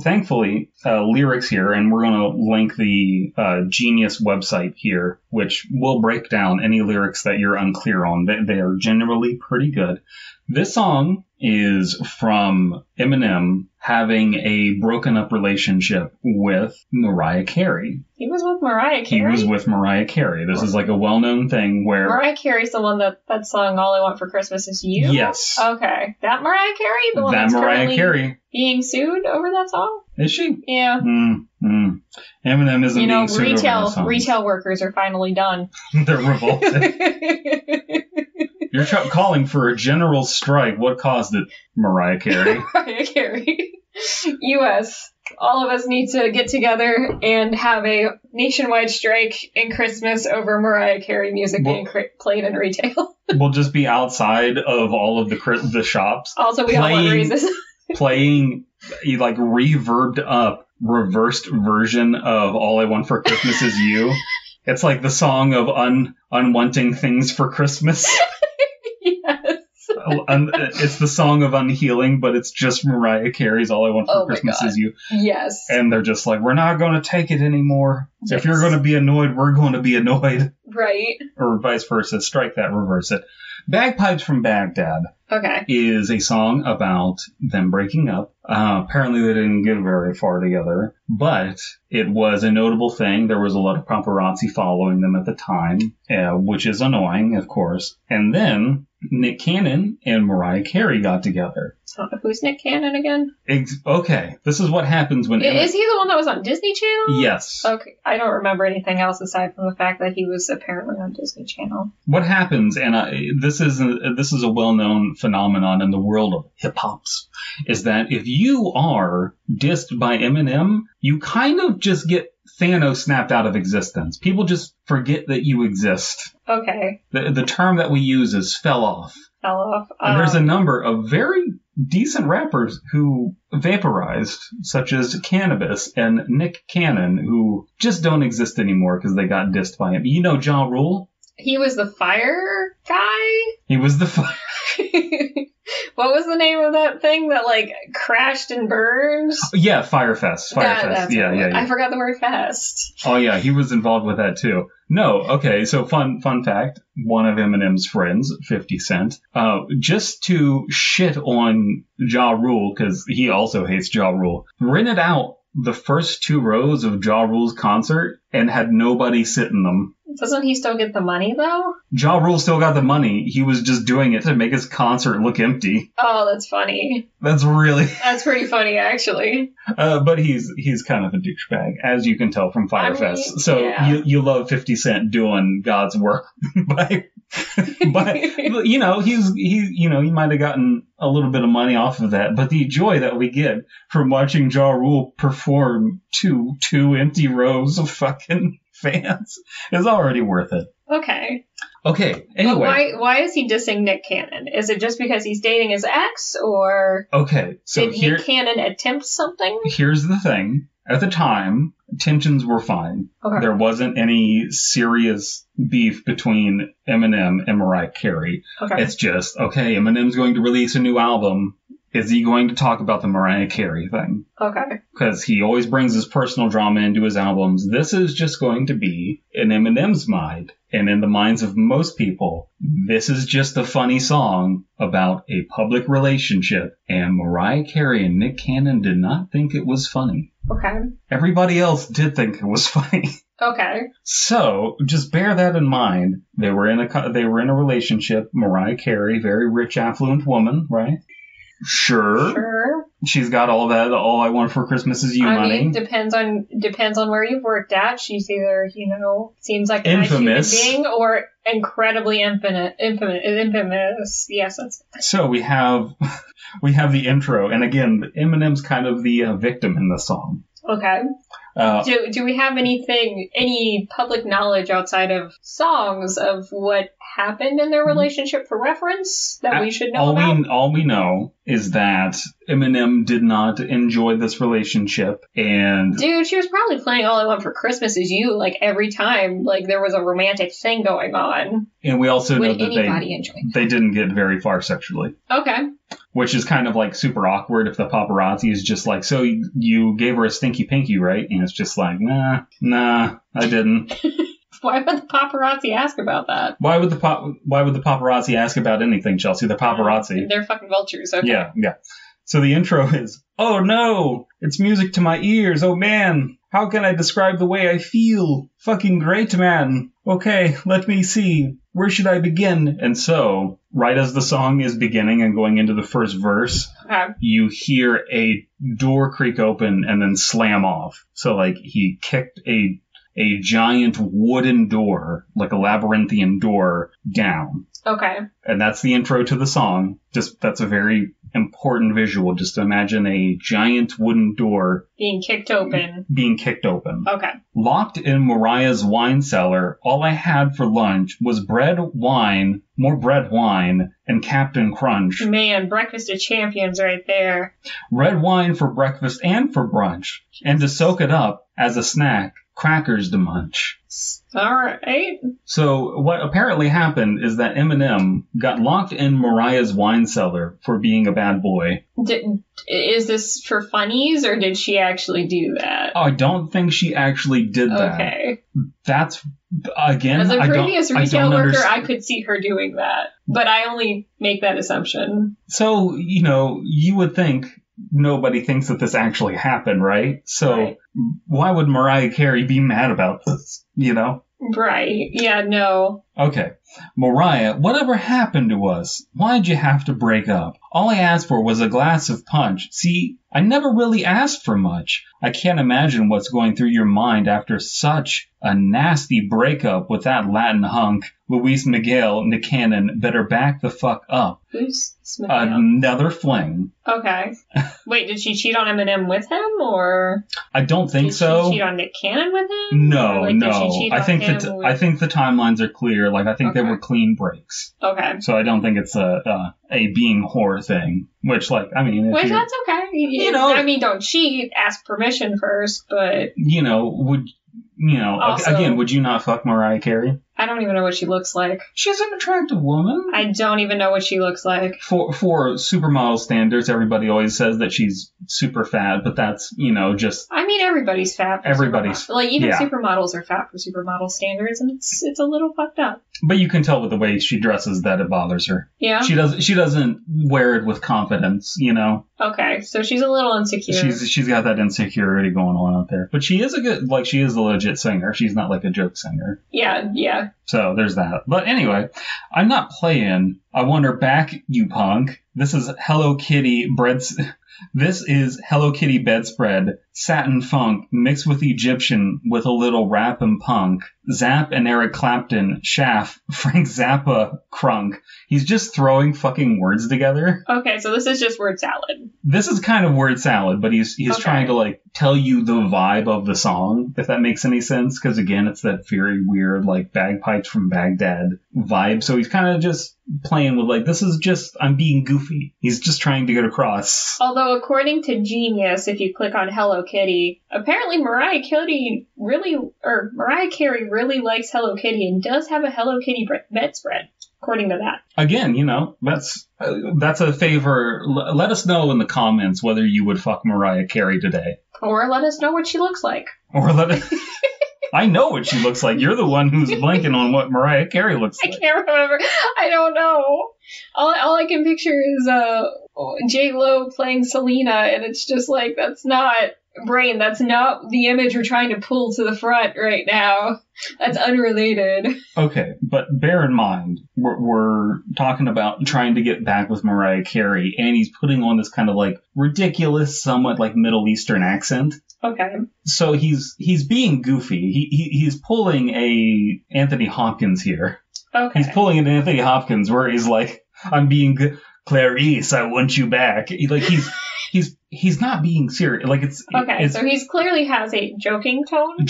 thankfully, lyrics here, and we're going to link the Genius website here, which will break down any lyrics that you're unclear on. They are generally pretty good. This song is from Eminem having a broken up relationship with Mariah Carey. He was with Mariah Carey? He was with Mariah Carey. This is like a well-known thing where... Mariah Carey's the one that song All I Want for Christmas Is You? Yes. Okay. That Mariah Carey? The one that that's Mariah Carey. Being sued over that song? Is she? Yeah. Eminem isn't being sued over that song. Retail workers are finally done. They're revolted. You're calling for a general strike. What caused it, Mariah Carey? Mariah Carey. U.S. all of us need to get together and have a nationwide strike in Christmas over Mariah Carey music being played in retail. We'll just be outside of all of the shops. Also, we all want raises. Playing like reverbed up, reversed version of All I Want for Christmas Is You. It's like the song of unwanting things for Christmas. Yes. It's the song of unhealing, but it's just Mariah Carey's All I Want for Christmas Is You. Yes. And they're just like, we're not going to take it anymore. Yes. If you're going to be annoyed, we're going to be annoyed. Right. Or vice versa. Strike that, reverse it. Bagpipes from Baghdad is a song about them breaking up. Apparently they didn't get very far together, but it was a notable thing. There was a lot of paparazzi following them at the time, which is annoying, of course. And then Nick Cannon and Mariah Carey got together. Who's Nick Cannon again? Okay, this is what happens when... Is he the one that was on Disney Channel? Yes. Okay, I don't remember anything else aside from the fact that he was apparently on Disney Channel. What happens, and this is a well-known phenomenon in the world of hip-hops, is that if you are dissed by Eminem, you kind of just get Thanos snapped out of existence. People just forget that you exist. Okay. The term that we use is fell off. Fell off. And there's a number of very decent rappers who vaporized, such as Cannabis and Nick Cannon, who just don't exist anymore because they got dissed by him. You know Ja Rule? He was the fire guy? He was the fire. What was the name of that thing that, like, crashed and burned? Yeah, Firefest. Firefest. Yeah. I forgot the word fest. Oh, yeah, he was involved with that, too. No, okay, so fun fact. One of Eminem's friends, 50 Cent, just to shit on Ja Rule, because he also hates Ja Rule, rented out the first 2 rows of Ja Rule's concert and had nobody sit in them. Doesn't he still get the money, though? Ja Rule still got the money. He was just doing it to make his concert look empty. Oh, that's funny. That's pretty funny, actually. But he's kind of a douchebag, as you can tell from Firefest. You love 50 Cent doing God's work by you know, he might have gotten a little bit of money off of that, but the joy that we get from watching Ja Rule perform two empty rows of fucking fans is already worth it. Okay. Anyway. But why is he dissing Nick Cannon? Is it just because he's dating his ex, or so did Nick Cannon attempt something? Here's the thing. At the time, tensions were fine. Okay. There wasn't any serious beef between Eminem and Mariah Carey. Okay. It's just, Eminem's going to release a new album. Is he going to talk about the Mariah Carey thing? Okay. Because he always brings his personal drama into his albums. This is just going to be, in Eminem's mind, and in the minds of most people, this is just a funny song about a public relationship, and Mariah Carey and Nick Cannon did not think it was funny. Okay. Everybody else did think it was funny. Okay. So, just bear that in mind. They were in a relationship. Mariah Carey, very rich, affluent woman, right? Sure. She's got all that. All I Want for Christmas Is You money. I mean, depends on where you've worked at. She's either, seems like a nice human being, or incredibly infamous. Yes, that's. So we have the intro, and again, Eminem's kind of the victim in the song. Okay. Do we have any public knowledge outside of songs of what happened in their relationship for reference that we should know about? All we know is that Eminem did not enjoy this relationship, and... Dude, she was probably playing All I Want for Christmas Is You, like, every time, like, there was a romantic thing going on. And we also know that they didn't get very far sexually. Okay. Which is kind of, like, super awkward if the paparazzi is just like, so you gave her a stinky pinky, right? And it's just like, nah, I didn't. Why would the paparazzi ask about that? Why would the paparazzi ask about anything, Chelsea? They're paparazzi. They're fucking vultures, okay. Yeah. So the intro is, oh no, it's music to my ears, oh man, how can I describe the way I feel? Fucking great, man. Okay, let me see. Where should I begin? And so, right as the song is beginning and going into the first verse, you hear a door creak open and then slam off. So, like, he kicked a giant wooden door, like a labyrinthian door, down. Okay. And that's the intro to the song. That's a very important visual. Just imagine a giant wooden door being kicked open. Okay. Locked in Mariah's wine cellar, all I had for lunch was more bread, wine, and Captain Crunch. Man, breakfast of champions right there. Red wine for breakfast and for brunch. And to soak it up as a snack, crackers to munch. All right. So what apparently happened is that Eminem got locked in Mariah's wine cellar for being a bad boy. Is this for funnies, or did she actually do that? I don't think she actually did that. Okay. That's, again, as a previous retail worker, I could see her doing that, but I only make that assumption. So, you would think nobody thinks that this actually happened, right? So Why would Mariah Carey be mad about this, Right. Yeah, no. Okay. Mariah, whatever happened to us? Why'd you have to break up? All I asked for was a glass of punch. See, I never really asked for much. I can't imagine what's going through your mind after such a nasty breakup with that Latin hunk. Luis Miguel Nicanen better back the fuck up. Who's Miguel? Another fling. Okay. Wait, did she cheat on Eminem with him, or? I don't think so. Did she cheat on Nick Cannon with him? No, no. Did she cheat I think the timelines are clear. Like, I think they were clean breaks. Okay. So I don't think it's a being whore thing. Which, that's okay. Don't cheat. Ask permission first, but. Would you not fuck Mariah Carey? I don't even know what she looks like. She's an attractive woman. I don't even know what she looks like. For supermodel standards, everybody always says that she's super fat, but that's, just... everybody's fat for everybody's. Even supermodels are fat for supermodel standards, and it's a little fucked up. But you can tell with the way she dresses that it bothers her. Yeah? She doesn't wear it with confidence, Okay, so she's a little insecure. She's got that insecurity going on out there. But she is she is a legit singer. She's not like a joke singer. Yeah. So there's that. But anyway, I'm not playing. I want her back, you punk. This is Hello Kitty bedspread, satin funk, mixed with Egyptian with a little rap and punk. Zapp and Eric Clapton, Shaft, Frank Zappa, crunk. He's just throwing fucking words together. Okay, so this is just word salad. This is kind of word salad, but he's trying to tell you the vibe of the song, if that makes any sense. Because again, it's that very weird Bagpipes from Baghdad vibe. So he's kind of just playing with this is just, I'm being goofy. He's just trying to get across. Although according to Genius, if you click on Hello Kitty, apparently Mariah Carey really likes Hello Kitty and does have a Hello Kitty bedspread, according to that. Again, that's a favor. Let us know in the comments whether you would fuck Mariah Carey today. Or let us know what she looks like. I know what she looks like. You're the one who's blanking on what Mariah Carey looks like. I can't remember. I don't know. All I can picture is J-Lo playing Selena, and it's just that's not brain. That's not the image we're trying to pull to the front right now. That's unrelated. Okay, but bear in mind, we're talking about trying to get back with Mariah Carey, and he's putting on this kind of ridiculous, somewhat Middle Eastern accent. Okay. So he's being goofy. He's pulling a Anthony Hopkins here. Okay. He's pulling an Anthony Hopkins where he's I'm being Clarice, I want you back. He's not being serious. So he's clearly has a joking tone.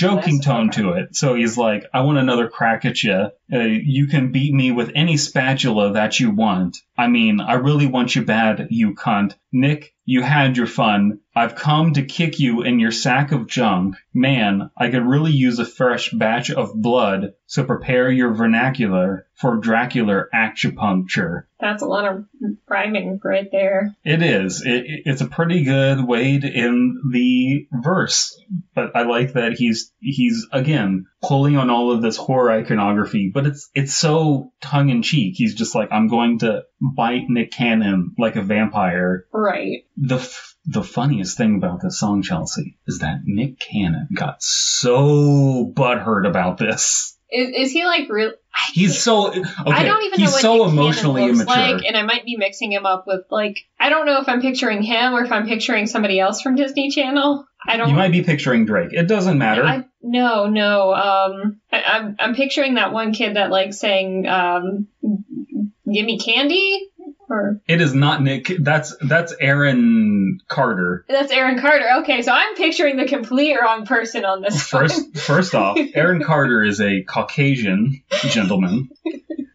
To it. So he's I want another crack at you. You can beat me with any spatula that you want. I really want you bad, you cunt. Nick, you had your fun. I've come to kick you in your sack of junk. Man, I could really use a fresh batch of blood, so prepare your vernacular for Dracula acupuncture. That's a lot of rhyming right there. It is. It's a pretty good way to end the verse. But I like that he's again pulling on all of this horror iconography, but it's so tongue-in-cheek. He's just I'm going to bite Nick Cannon like a vampire. Right. The funniest thing about this song, Chelsea, is that Nick Cannon got so butthurt about this. Is he real? He's so okay. I don't even know what so Nick emotionally Cannon looks immature. And I might be mixing him up with I don't know if I'm picturing him or if I'm picturing somebody else from Disney Channel. You might be picturing Drake. It doesn't matter. No. I'm picturing that one kid that sang "Gimme Candy." Or It is not Nick. That's Aaron Carter. that's Aaron Carter. Okay, so I'm picturing the complete wrong person on this one. First off, Aaron Carter is a Caucasian gentleman.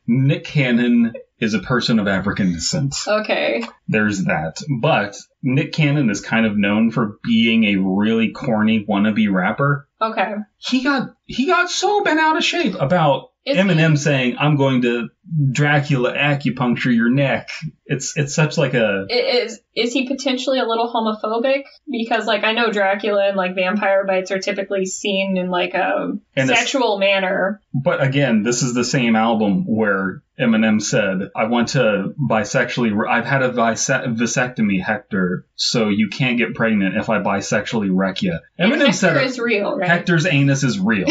Nick Cannon is a person of African descent. Okay. There's that. But Nick Cannon is kind of known for being a really corny wannabe rapper. Okay. He got so bent out of shape about Eminem saying, "I'm going to Dracula acupuncture your neck." It's such like a... Is he potentially a little homophobic? Because, like, I know Dracula and, like, vampire bites are typically seen in, like, a sexual manner. But again, this is the same album where Eminem said, "I want to bisexually... I've had a vasectomy, Hector, so you can't get pregnant if I bisexually wreck you." Eminem said... Hector is real, right? Hector's anus is real.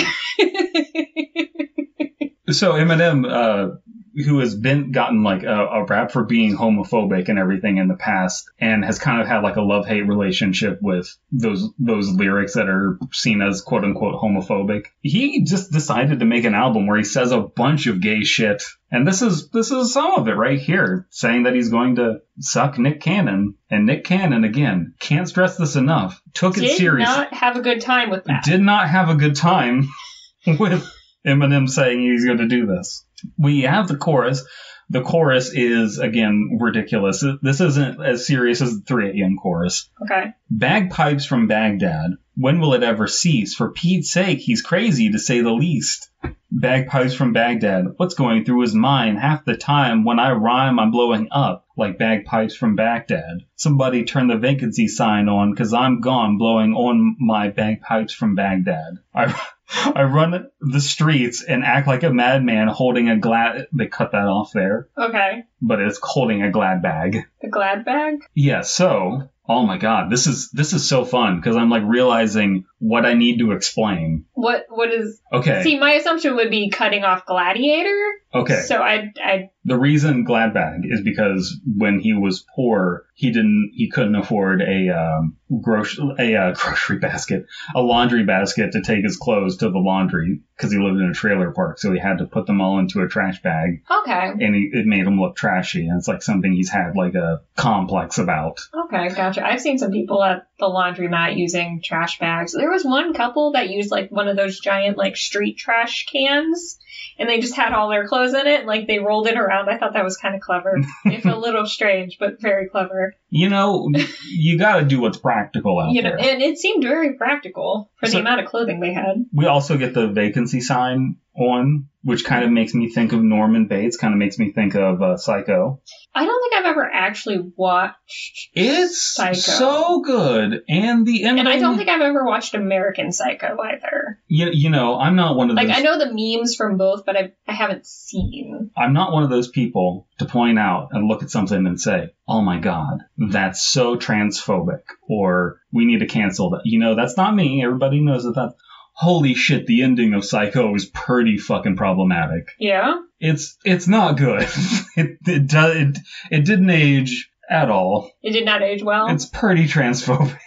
So Eminem, who has gotten like a rap for being homophobic and everything in the past, and has kind of had like a love-hate relationship with those lyrics that are seen as quote unquote homophobic, he just decided to make an album where he says a bunch of gay shit. And this is some of it right here, saying that he's going to suck Nick Cannon. And Nick Cannon, again, can't stress this enough, took it serious. Did not have a good time with that. Did not have a good time with Eminem saying he's going to do this. We have the chorus. The chorus is, again, ridiculous. This isn't as serious as the 3 a.m. chorus. Okay. Bagpipes from Baghdad. When will it ever cease? For Pete's sake, he's crazy to say the least. Bagpipes from Baghdad. What's going through his mind? Half the time when I rhyme, I'm blowing up like bagpipes from Baghdad. Somebody turn the vacancy sign on, 'cause I'm gone blowing on my bagpipes from Baghdad. I run the streets and act like a madman holding a glad... They cut that off there. Okay. But it's holding a glad bag. The glad bag? Yeah, so... Oh my god, this is so fun, because I'm like realizing what I need to explain. What is... Okay. See, my assumption would be cutting off Gladiator. Okay. So I The reason glad bag is because when he was poor, he couldn't afford a grocery basket, a laundry basket to take his clothes to the laundry, because he lived in a trailer park, so he had to put them all into a trash bag. Okay. And it made him look trashy, and it's like something he's had like a complex about. Okay, gotcha. I've seen some people at the laundromat using trash bags. There was one couple that used like one of those giant like street trash cans, and they just had all their clothes in it, and like they rolled it around. I thought that was kind of clever. If a little strange, but very clever. You know, you gotta do what's practical out there. And it seemed very practical for the amount of clothing they had. We also get the vacancy sign on, which kind of makes me think of Norman Bates, kind of makes me think of Psycho. I don't think I've ever actually watched Psycho. So good. And I don't think I've ever watched American Psycho either. You know, I'm not one of those... Like, I know the memes from both, but I haven't seen. I'm not one of those people to point out and look at something and say, "Oh my god, that's so transphobic," or "We need to cancel that." You know, that's not me. Everybody knows that. Holy shit, the ending of Psycho is pretty fucking problematic. Yeah? It's not good. It didn't age at all. It did not age well? It's pretty transphobic.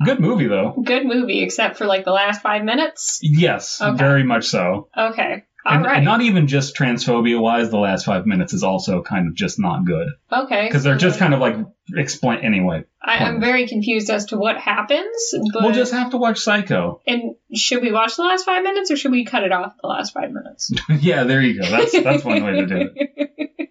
Good movie, though. Good movie, except for, like, the last 5 minutes? Yes, okay. Very much so. Okay. And not even just transphobia-wise, the last 5 minutes is also kind of just not good. Okay. Because they're just kind of like, anyway. I'm very confused as to what happens. But... We'll just have to watch Psycho. And should we watch the last 5 minutes, or should we cut it off at the last 5 minutes? Yeah, there you go. That's one way to do it.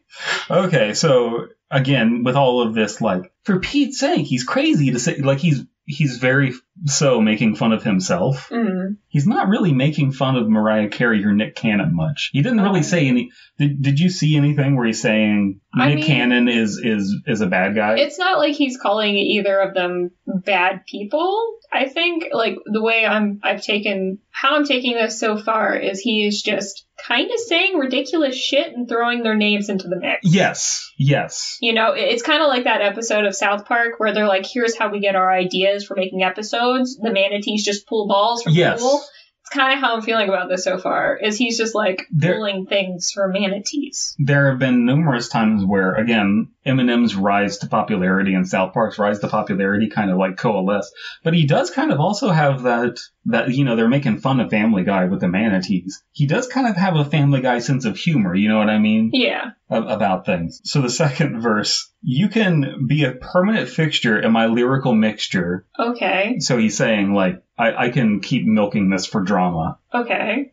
Okay, so again, with all of this, like, for Pete's sake, he's crazy to say, like, he's very so making fun of himself. Mm-hmm. He's not really making fun of Mariah Carey or Nick Cannon much. He didn't really say any... Did you see anything where he's saying Nick Cannon is a bad guy? It's not like he's calling either of them bad people. I think, like, the way I'm taking this so far is he is just kind of saying ridiculous shit and throwing their names into the mix. Yes. You know, it's kind of like that episode of South Park where they're like, here's how we get our ideas for making episodes. The manatees just pull balls from the pool. It's kind of how I'm feeling about this so far, is he's just like pulling things from manatees. There have been numerous times where, again, Eminem's rise to popularity and South Park's rise to popularity kind of like coalesce. But he does kind of also have that that, they're making fun of Family Guy with the manatees. He does kind of have a Family Guy sense of humor, you know what I mean? Yeah. About things. So the second verse, you can be a permanent fixture in my lyrical mixture. Okay. So he's saying, like, I can keep milking this for drama. Okay.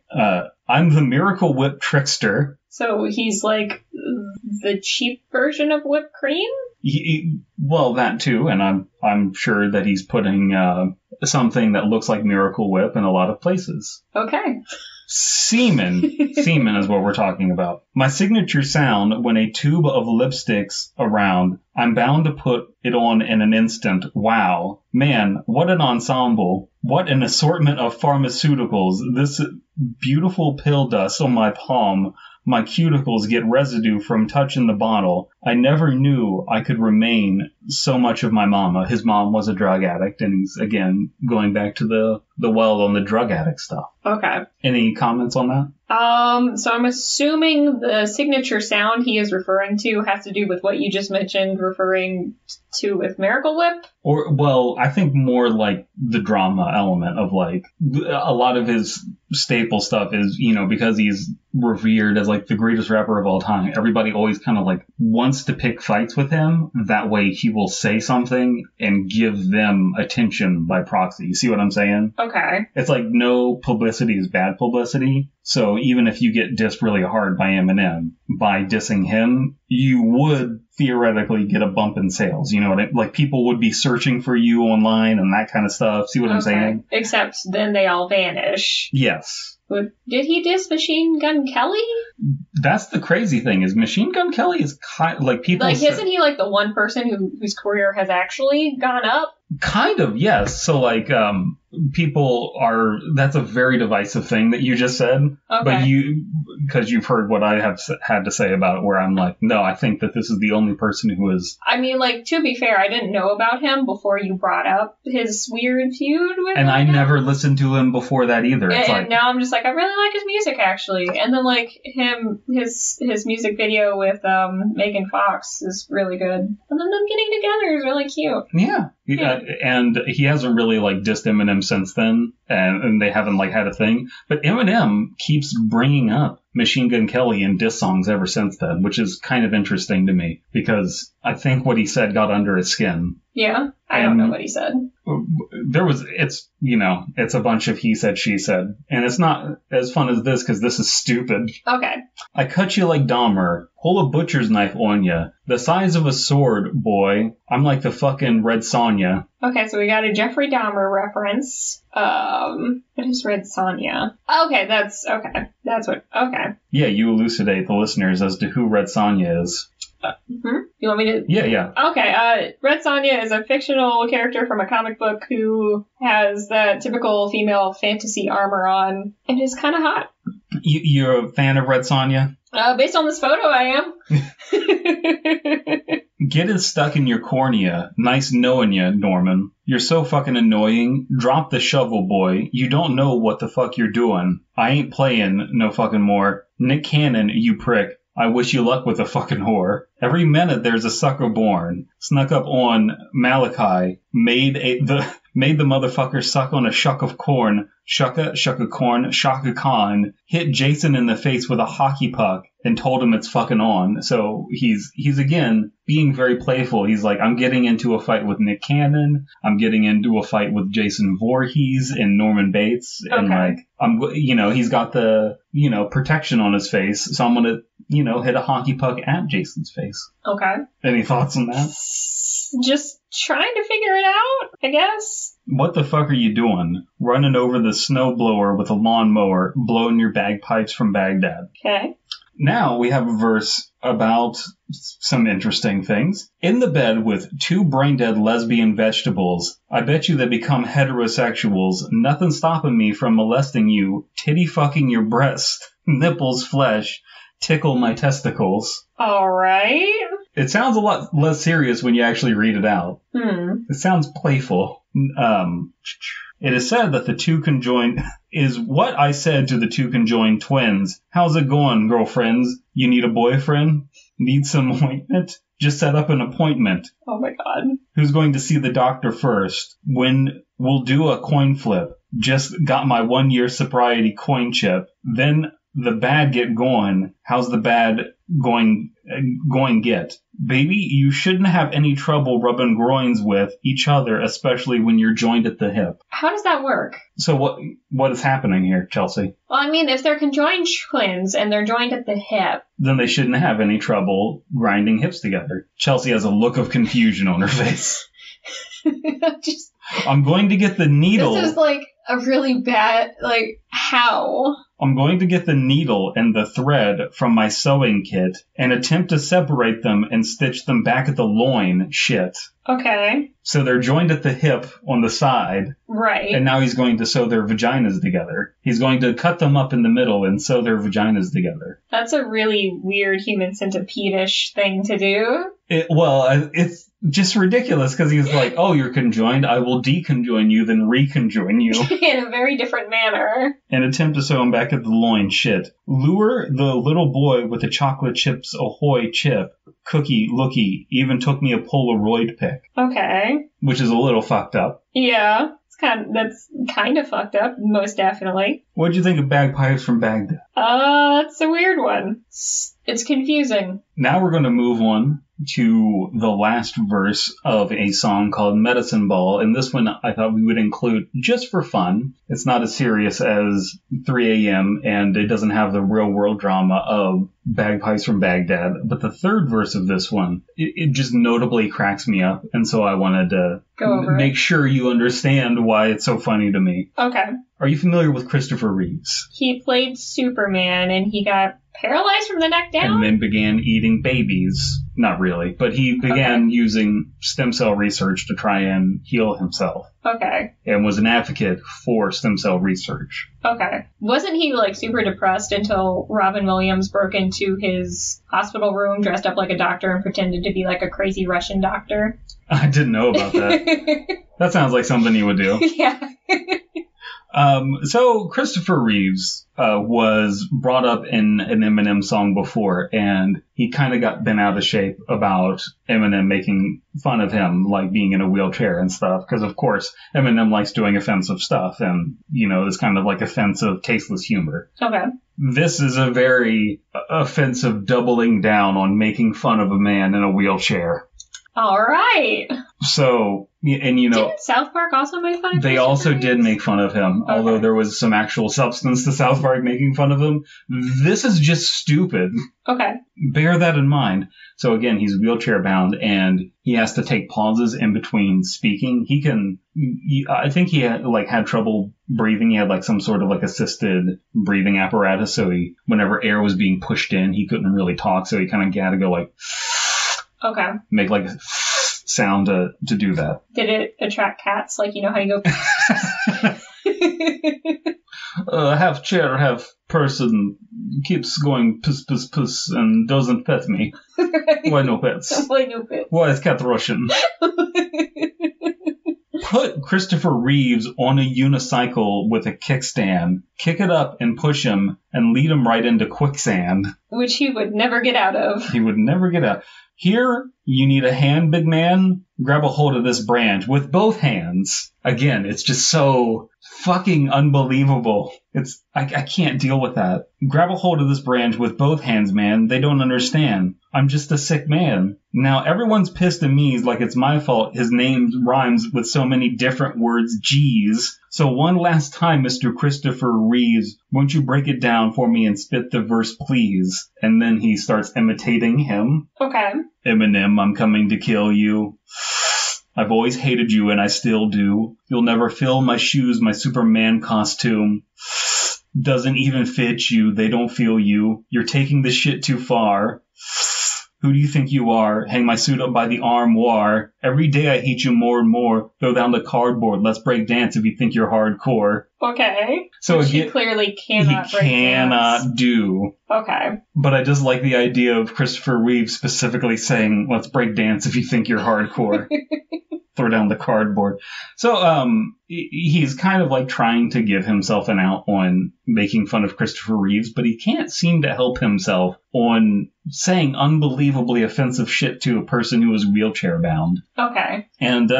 I'm the Miracle Whip trickster. So he's like the cheap version of whipped cream? Well, that too, and I'm sure that he's putting something that looks like Miracle Whip in a lot of places. Okay. Semen is what we're talking about. My signature sound, when a tube of lipstick's around, I'm bound to put it on in an instant. Wow. Man, what an ensemble. What an assortment of pharmaceuticals. This beautiful pill dust on my palm. My cuticles get residue from touching the bottle. I never knew I could remain so much of my mama. His mom was a drug addict, and he's, again, going back to the well on the drug addict stuff. Okay. Any comments on that? So I'm assuming the signature sound he is referring to has to do with what you just mentioned, referring to with Miracle Whip? Or, well, I think more like the drama element of, like, a lot of his staple stuff is, because he's revered as, like, the greatest rapper of all time. Everybody always kind of, like, wants to pick fights with him. That way he will say something and give them attention by proxy. You see what I'm saying? Okay. It's like no publicity is bad publicity. So even if you get dissed really hard by Eminem, by dissing him, you would theoretically get a bump in sales. You know what I mean? Like, people would be searching for you online and that kind of stuff. See what I'm saying? Except then they all vanish. Yes. But did he diss Machine Gun Kelly? That's the crazy thing, is Machine Gun Kelly is kind of like people... Like, isn't he like the one person whose career has actually gone up? Kind of, yes. So, like, people are... That's a very divisive thing that you just said. Okay. But because you've heard what I have had to say about it, where I'm like, no, I think that this is the only person who is... I mean, like, to be fair, I didn't know about him before you brought up his weird feud with him. And I never listened to him before that either. And now I'm just like, I really like his music, actually. And then, like, his music video with Megan Fox is really good. And then them getting together is really cute. Yeah. And he hasn't really, like, dissed Eminem since then, and they haven't, like, had a thing. But Eminem keeps bringing up Machine Gun Kelly in diss songs ever since then, which is kind of interesting to me, because I think what he said got under his skin. Yeah? I don't know what he said. It's a bunch of he said, she said. And it's not as fun as this, because this is stupid. Okay. I cut you like Dahmer. Pull a butcher's knife on ya. The size of a sword, boy. I'm like the fucking Red Sonja. Okay, so we got a Jeffrey Dahmer reference. What is Red Sonja? Okay, that's what, okay. Yeah, you elucidate the listeners as to who Red Sonja is. You want me to? Yeah. Okay, Red Sonja is a fictional character from a comic book who has that typical female fantasy armor on and is kind of hot. You're a fan of Red Sonja? Based on this photo, I am. Get it stuck in your cornea. Nice knowing you, Norman. You're so fucking annoying. Drop the shovel, boy. You don't know what the fuck you're doing. I ain't playing no fucking more. Nick Cannon, you prick. I wish you luck with a fucking whore. Every minute there's a sucker born. Snuck up on Malachi. Made the motherfucker suck on a shuck of corn. Shucka corn, Shaka Khan. Hit Jason in the face with a hockey puck and told him it's fucking on. So he's again being very playful. He's like, I'm getting into a fight with Nick Cannon. I'm getting into a fight with Jason Voorhees and Norman Bates. And he's got the, protection on his face. So I'm going to, hit a hockey puck at Jason's face. Okay. Any thoughts on that? Just trying to figure it out, I guess. What the fuck are you doing? Running over the snowblower with a lawnmower, blowing your bagpipes from Baghdad. Okay. Now we have a verse about some interesting things. In the bed with two brain-dead lesbian vegetables, I bet you they become heterosexuals. Nothing stopping me from molesting you, titty fucking your breast, nipples, flesh, tickle my testicles. All right. It sounds a lot less serious when you actually read it out. It sounds playful. It is said that the two conjoined is what I said to the two conjoined twins. How's it going, girlfriends? You need a boyfriend? Need some ointment? Just set up an appointment. Oh my god. Who's going to see the doctor first? When we'll do a coin flip. just got my 1-year sobriety coin chip. Then the bad get going. How's the bad going get? Baby, you shouldn't have any trouble rubbing groins with each other, especially when you're joined at the hip. How does that work? So what is happening here, Chelsea? Well, I mean, if they're conjoined twins and they're joined at the hip, then they shouldn't have any trouble grinding hips together. Chelsea has a look of confusion on her face. I'm going to get the needle. This is like a really bad, like, how? I'm going to get the needle and the thread from my sewing kit and attempt to separate them and stitch them back at the loin. Shit. Okay. So they're joined at the hip on the side. Right. And now he's going to sew their vaginas together. He's going to cut them up in the middle and sew their vaginas together. That's a really weird human centipede-ish thing to do. It's just ridiculous because he's like, oh, you're conjoined. I will deconjoin you, then reconjoin you. In a very different manner. And attempt to sew them back at the loin. Shit. Lure the little boy with the chocolate chips ahoy chip. Cookie, looky, even took me a Polaroid pic. Okay. Which is a little fucked up. Yeah. That's kind of fucked up, most definitely. What'd you think of Bagpipes from Baghdad? That's a weird one. It's confusing. Now we're going to move on to the last verse of a song called Medicine Ball, and this one I thought we would include just for fun. It's not as serious as 3 a.m., and it doesn't have the real-world drama of Bagpipes from Baghdad, but the third verse of this one, it just notably cracks me up, and so I wanted to make sure you understand why it's so funny to me. Okay. Are you familiar with Christopher Reeves? He played Superman, and he got paralyzed from the neck down? And then began eating babies. Not really, but he began using stem cell research to try and heal himself. Okay. And was an advocate for stem cell research. Okay. Wasn't he, like, super depressed until Robin Williams broke into his hospital room dressed up like a doctor and pretended to be, like, a crazy Russian doctor? I didn't know about that. That sounds like something he would do. Yeah. So Christopher Reeves was brought up in an Eminem song before, and he kind of got bent out of shape about Eminem making fun of him, like being in a wheelchair and stuff, because of course Eminem likes doing offensive stuff, and, you know, it's kind of like offensive, tasteless humor. Okay. This is a very offensive doubling down on making fun of a man in a wheelchair. All right. So, and you know... Didn't South Park also make fun of him? They also did make fun of him, okay. Although there was some actual substance to South Park making fun of him. This is just stupid. Okay. Bear that in mind. So again, he's wheelchair bound, and he has to take pauses in between speaking. I think he had trouble breathing. He had like some sort of like assisted breathing apparatus. So whenever air was being pushed in, he couldn't really talk. So he kind of had to go like... Okay. Make like a sound to do that. Did it attract cats? Like, you know how you go... Half chair, half person keeps going puss, puss, puss and doesn't pet me. Why no pets? Why no pets? Why is cat Russian? Put Christopher Reeves on a unicycle with a kickstand, kick it up and push him, and lead him right into quicksand. Which he would never get out of. He would never get out. Here, you need a hand, big man. Grab a hold of this branch with both hands. Again, it's just so fucking unbelievable. I can't deal with that. Grab a hold of this branch with both hands, man. They don't understand. I'm just a sick man. Now, everyone's pissed at me like it's my fault his name rhymes with so many different words, G's. So one last time, Mr. Christopher Reeves, won't you break it down for me and spit the verse, please? And then he starts imitating him. Okay. Eminem, I'm coming to kill you. I've always hated you and I still do. You'll never fill my shoes, my Superman costume. Doesn't even fit you. They don't feel you. You're taking this shit too far. Who do you think you are? Hang my suit up by the armoire. Every day I hate you more and more. Throw down the cardboard. Let's break dance if you think you're hardcore. Okay. So which he clearly cannot break dance. do. Okay. But I just like the idea of Christopher Reeves specifically saying, let's break dance if you think you're hardcore. throw down the cardboard. So he's kind of like trying to give himself an out on making fun of Christopher Reeves, but he can't seem to help himself on saying unbelievably offensive shit to a person who is wheelchair bound. Okay. And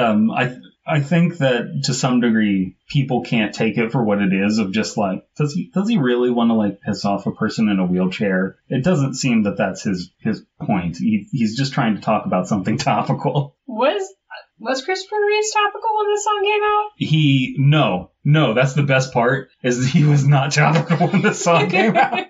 I think that to some degree people can't take it for what it is of just like, does he really want to like piss off a person in a wheelchair? It doesn't seem that that's his point. He's just trying to talk about something topical. Was Christopher Reeves topical when this song came out? No, that's the best part, is he was not topical when the song came out.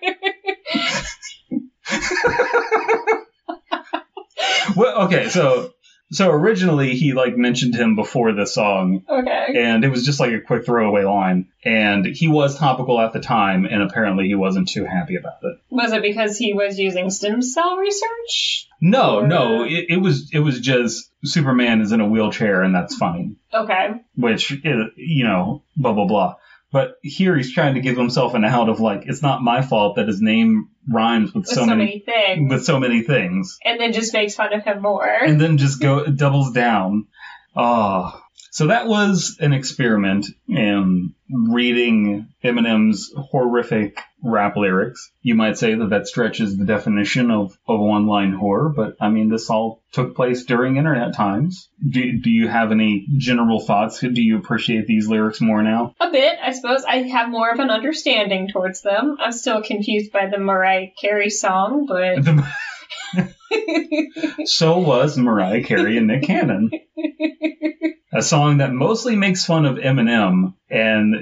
Well, okay, so originally he like mentioned him before the song. Okay. And it was just like a quick throwaway line. And he was topical at the time, and apparently he wasn't too happy about it. Was it because he was using stem cell research? No. It was just Superman is in a wheelchair and that's funny. Okay. Which, you know, blah, blah, blah. But here he's trying to give himself an out of like, it's not my fault that his name rhymes with so many things. With so many things. And then just makes fun of him more. And then just doubles down. Oh. So that was an experiment in reading Eminem's horrific rap lyrics. You might say that stretches the definition of one-line horror, but I mean, this all took place during internet times. Do you have any general thoughts? Do you appreciate these lyrics more now? A bit, I suppose. I have more of an understanding towards them. I'm still confused by the Mariah Carey song, but... So was Mariah Carey and Nick Cannon. A song that mostly makes fun of Eminem and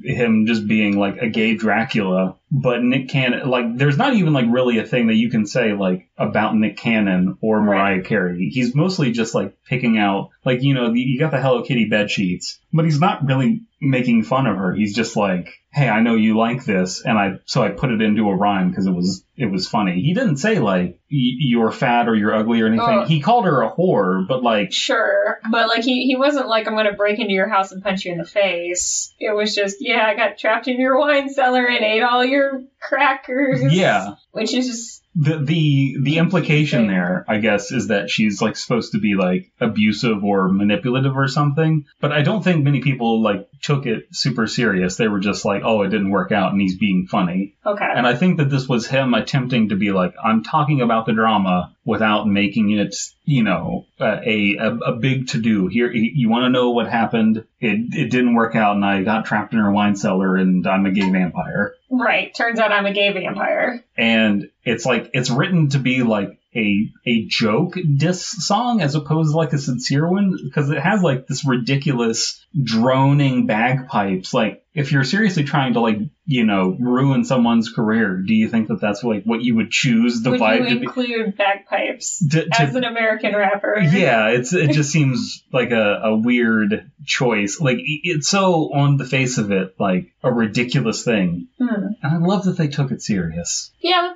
him just being like a gay Dracula. But Nick Cannon, like, there's not even like really a thing that you can say like about Nick Cannon or Mariah Carey. He's mostly just like picking out, like, you know, you got the Hello Kitty bed sheets, but he's not really making fun of her. He's just like, hey, I know you like this, and I put it into a rhyme because it was funny. He didn't say like you're fat or you're ugly or anything. He called her a whore, but like, sure, but like he wasn't like, I'm gonna break into your house and punch you in the face. It was just, yeah, I got trapped in your wine cellar and ate all your crackers. Yeah, which is just. The implication there, I guess, is that she's like supposed to be like abusive or manipulative or something. But I don't think many people like took it super serious. They were just like, oh, it didn't work out and he's being funny. Okay. And I think that this was him attempting to be like, I'm talking about the drama without making it, you know, a big to-do. Here, you want to know what happened? It didn't work out and I got trapped in her wine cellar and I'm a gay vampire. Right. Turns out I'm a gay vampire. And it's like, it's written to be like a joke diss song as opposed to like a sincere one, because it has like this ridiculous droning bagpipes. Like, if you're seriously trying to like, you know, ruin someone's career, do you think that that's like what you would choose the vibe to be? Would you include bagpipes as an American rapper? Yeah, it just seems like a weird choice. Like, it's so on the face of it like a ridiculous thing. And I love that they took it serious. Yeah,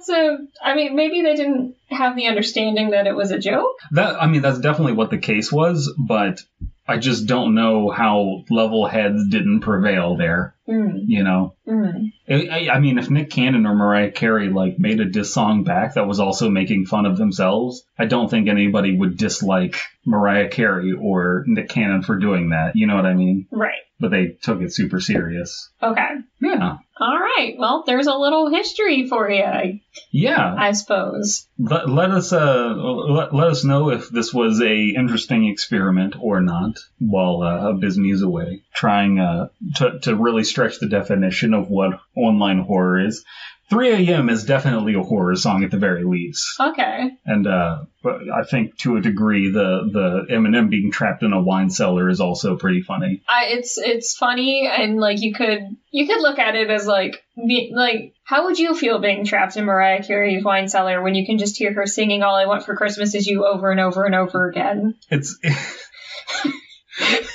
I mean, maybe they didn't have the understanding that it was a joke. That's definitely what the case was, but I just don't know how level heads didn't prevail there. You know? I mean, if Nick Cannon or Mariah Carey like made a diss song back that was also making fun of themselves, I don't think anybody would dislike Mariah Carey or Nick Cannon for doing that. You know what I mean? Right. But they took it super serious. Okay. Yeah. All right. Well, there's a little history for you. Yeah. I suppose. Let us know if this was a interesting experiment or not while Abysmii is away, trying to really stretch the definition of what online horror is. 3 a.m. is definitely a horror song at the very least. Okay. And I think to a degree the Eminem being trapped in a wine cellar is also pretty funny. It's funny, and like you could look at it as like how would you feel being trapped in Mariah Carey's wine cellar when you can just hear her singing "All I Want for Christmas Is You" over and over and over again?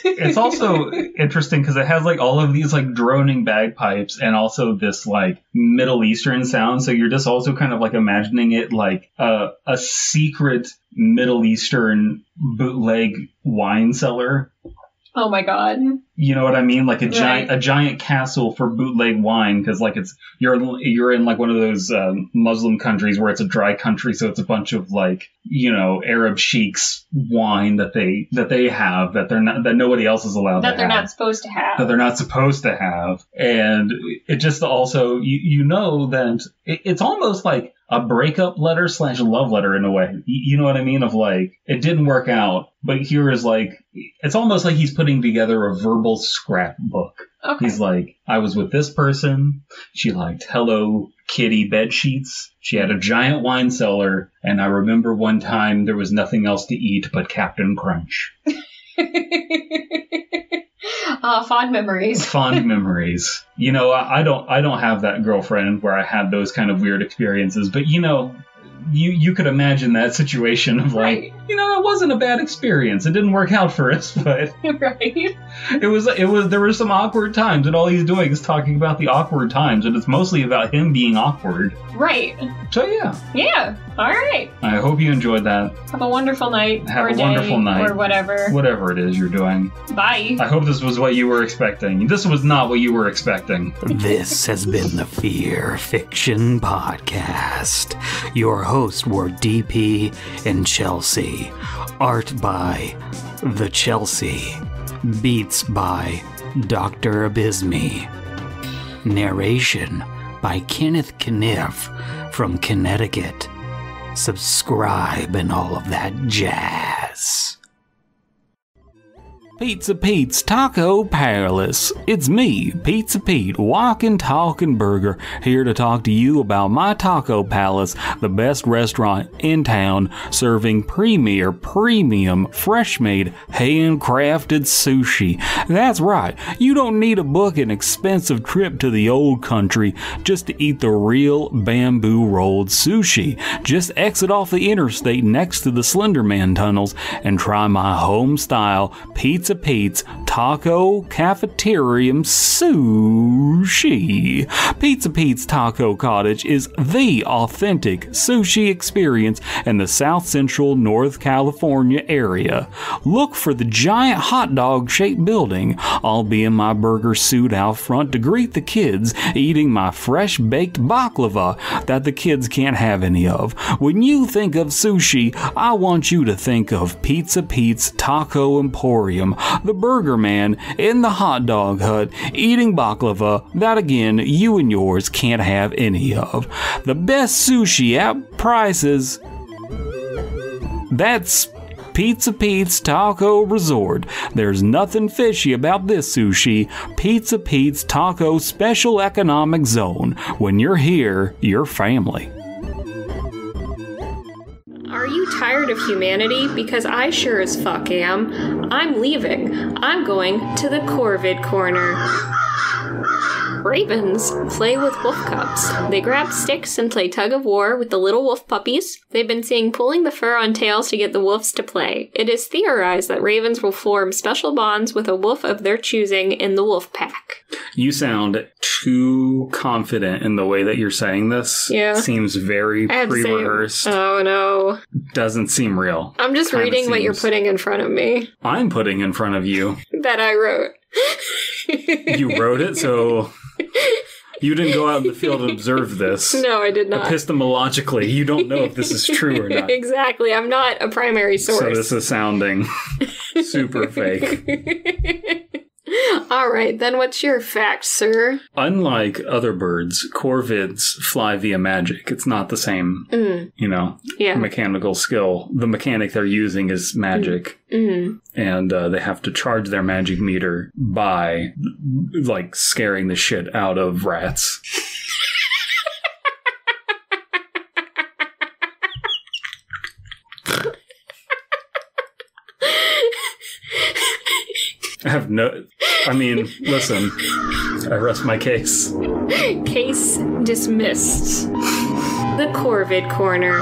It's also interesting because it has like all of these like droning bagpipes and also this like Middle Eastern sound. So you're just also kind of like imagining it like a secret Middle Eastern bootleg wine cellar. Oh my God. You know what I mean? Like a giant castle for bootleg wine, because like you're in like one of those Muslim countries where it's a dry country, so it's a bunch of like, you know, Arab sheiks wine that they have that nobody else is allowed to have. That they're not supposed to have. That they're not supposed to have. And it just also, you know that it's almost like a breakup letter / love letter in a way. You know what I mean? Of like, it didn't work out, but here is like, it's almost like he's putting together a verbal scrapbook. Okay. He's like, I was with this person. She liked Hello Kitty bed sheets. She had a giant wine cellar. And I remember one time there was nothing else to eat but Captain Crunch. Fond memories. Fond memories. You know, I don't have that girlfriend where I had those kind of weird experiences, but you know, you could imagine that situation of like, you know, it wasn't a bad experience. It didn't work out for us, but right. It was there were some awkward times, and all he's doing is talking about the awkward times, and it's mostly about him being awkward. Right. So yeah. Yeah. All right. I hope you enjoyed that. Have a wonderful night. Have a wonderful night. Or whatever. Whatever it is you're doing. Bye. I hope this was what you were expecting. This was not what you were expecting. This has been the Fear Fiction Podcast. Your hosts were DP and Chelsea. Art by The Chelsea. Beats by Dr. Abysmii. Narration by Kenneth Kniff from Connecticut. Subscribe and all of that jazz. Pizza Pete's Taco Palace. It's me, Pizza Pete, walking, talking burger, here to talk to you about my taco palace, the best restaurant in town, serving premier, premium, fresh-made, handcrafted sushi. That's right, you don't need to book an expensive trip to the old country just to eat the real bamboo-rolled sushi. Just exit off the interstate next to the Slenderman tunnels and try my home-style Pizza Pete's Taco Cafeterium Sushi. Pizza Pete's Taco Cottage is the authentic sushi experience in the South Central North California area. Look for the giant hot dog shaped building. I'll be in my burger suit out front to greet the kids eating my fresh baked baklava that the kids can't have any of. When you think of sushi, I want you to think of Pizza Pete's Taco Emporium, the burger man in the hot dog hut eating baklava that again you and yours can't have any of. The best sushi at prices. That's Pizza Pete's Taco Resort. There's nothing fishy about this sushi. Pizza Pete's Taco Special Economic Zone. When you're here, you're family. Are you tired of humanity? Because I sure as fuck am. I'm leaving. I'm going to the Corvid Corner. Ravens play with wolf cubs. They grab sticks and play tug of war with the little wolf puppies. They've been seeing pulling the fur on tails to get the wolves to play. It is theorized that ravens will form special bonds with a wolf of their choosing in the wolf pack. You sound too confident in the way that you're saying this. Yeah. Seems very pre-rehearsed. Oh no. Doesn't seem real. I'm just reading what you're putting in front of me. I'm putting in front of you. That I wrote. You wrote it, so you didn't go out in the field and observe this. No, I did not. Epistemologically, you don't know if this is true or not. Exactly. I'm not a primary source. So this is sounding super fake. All right, then what's your fact, sir? Unlike other birds, corvids fly via magic. It's not the same, mechanical skill. The mechanic they're using is magic. Mm-hmm. And they have to charge their magic meter by, like, scaring the shit out of rats. Listen, I rest my case. Case dismissed. The Corvid Corner.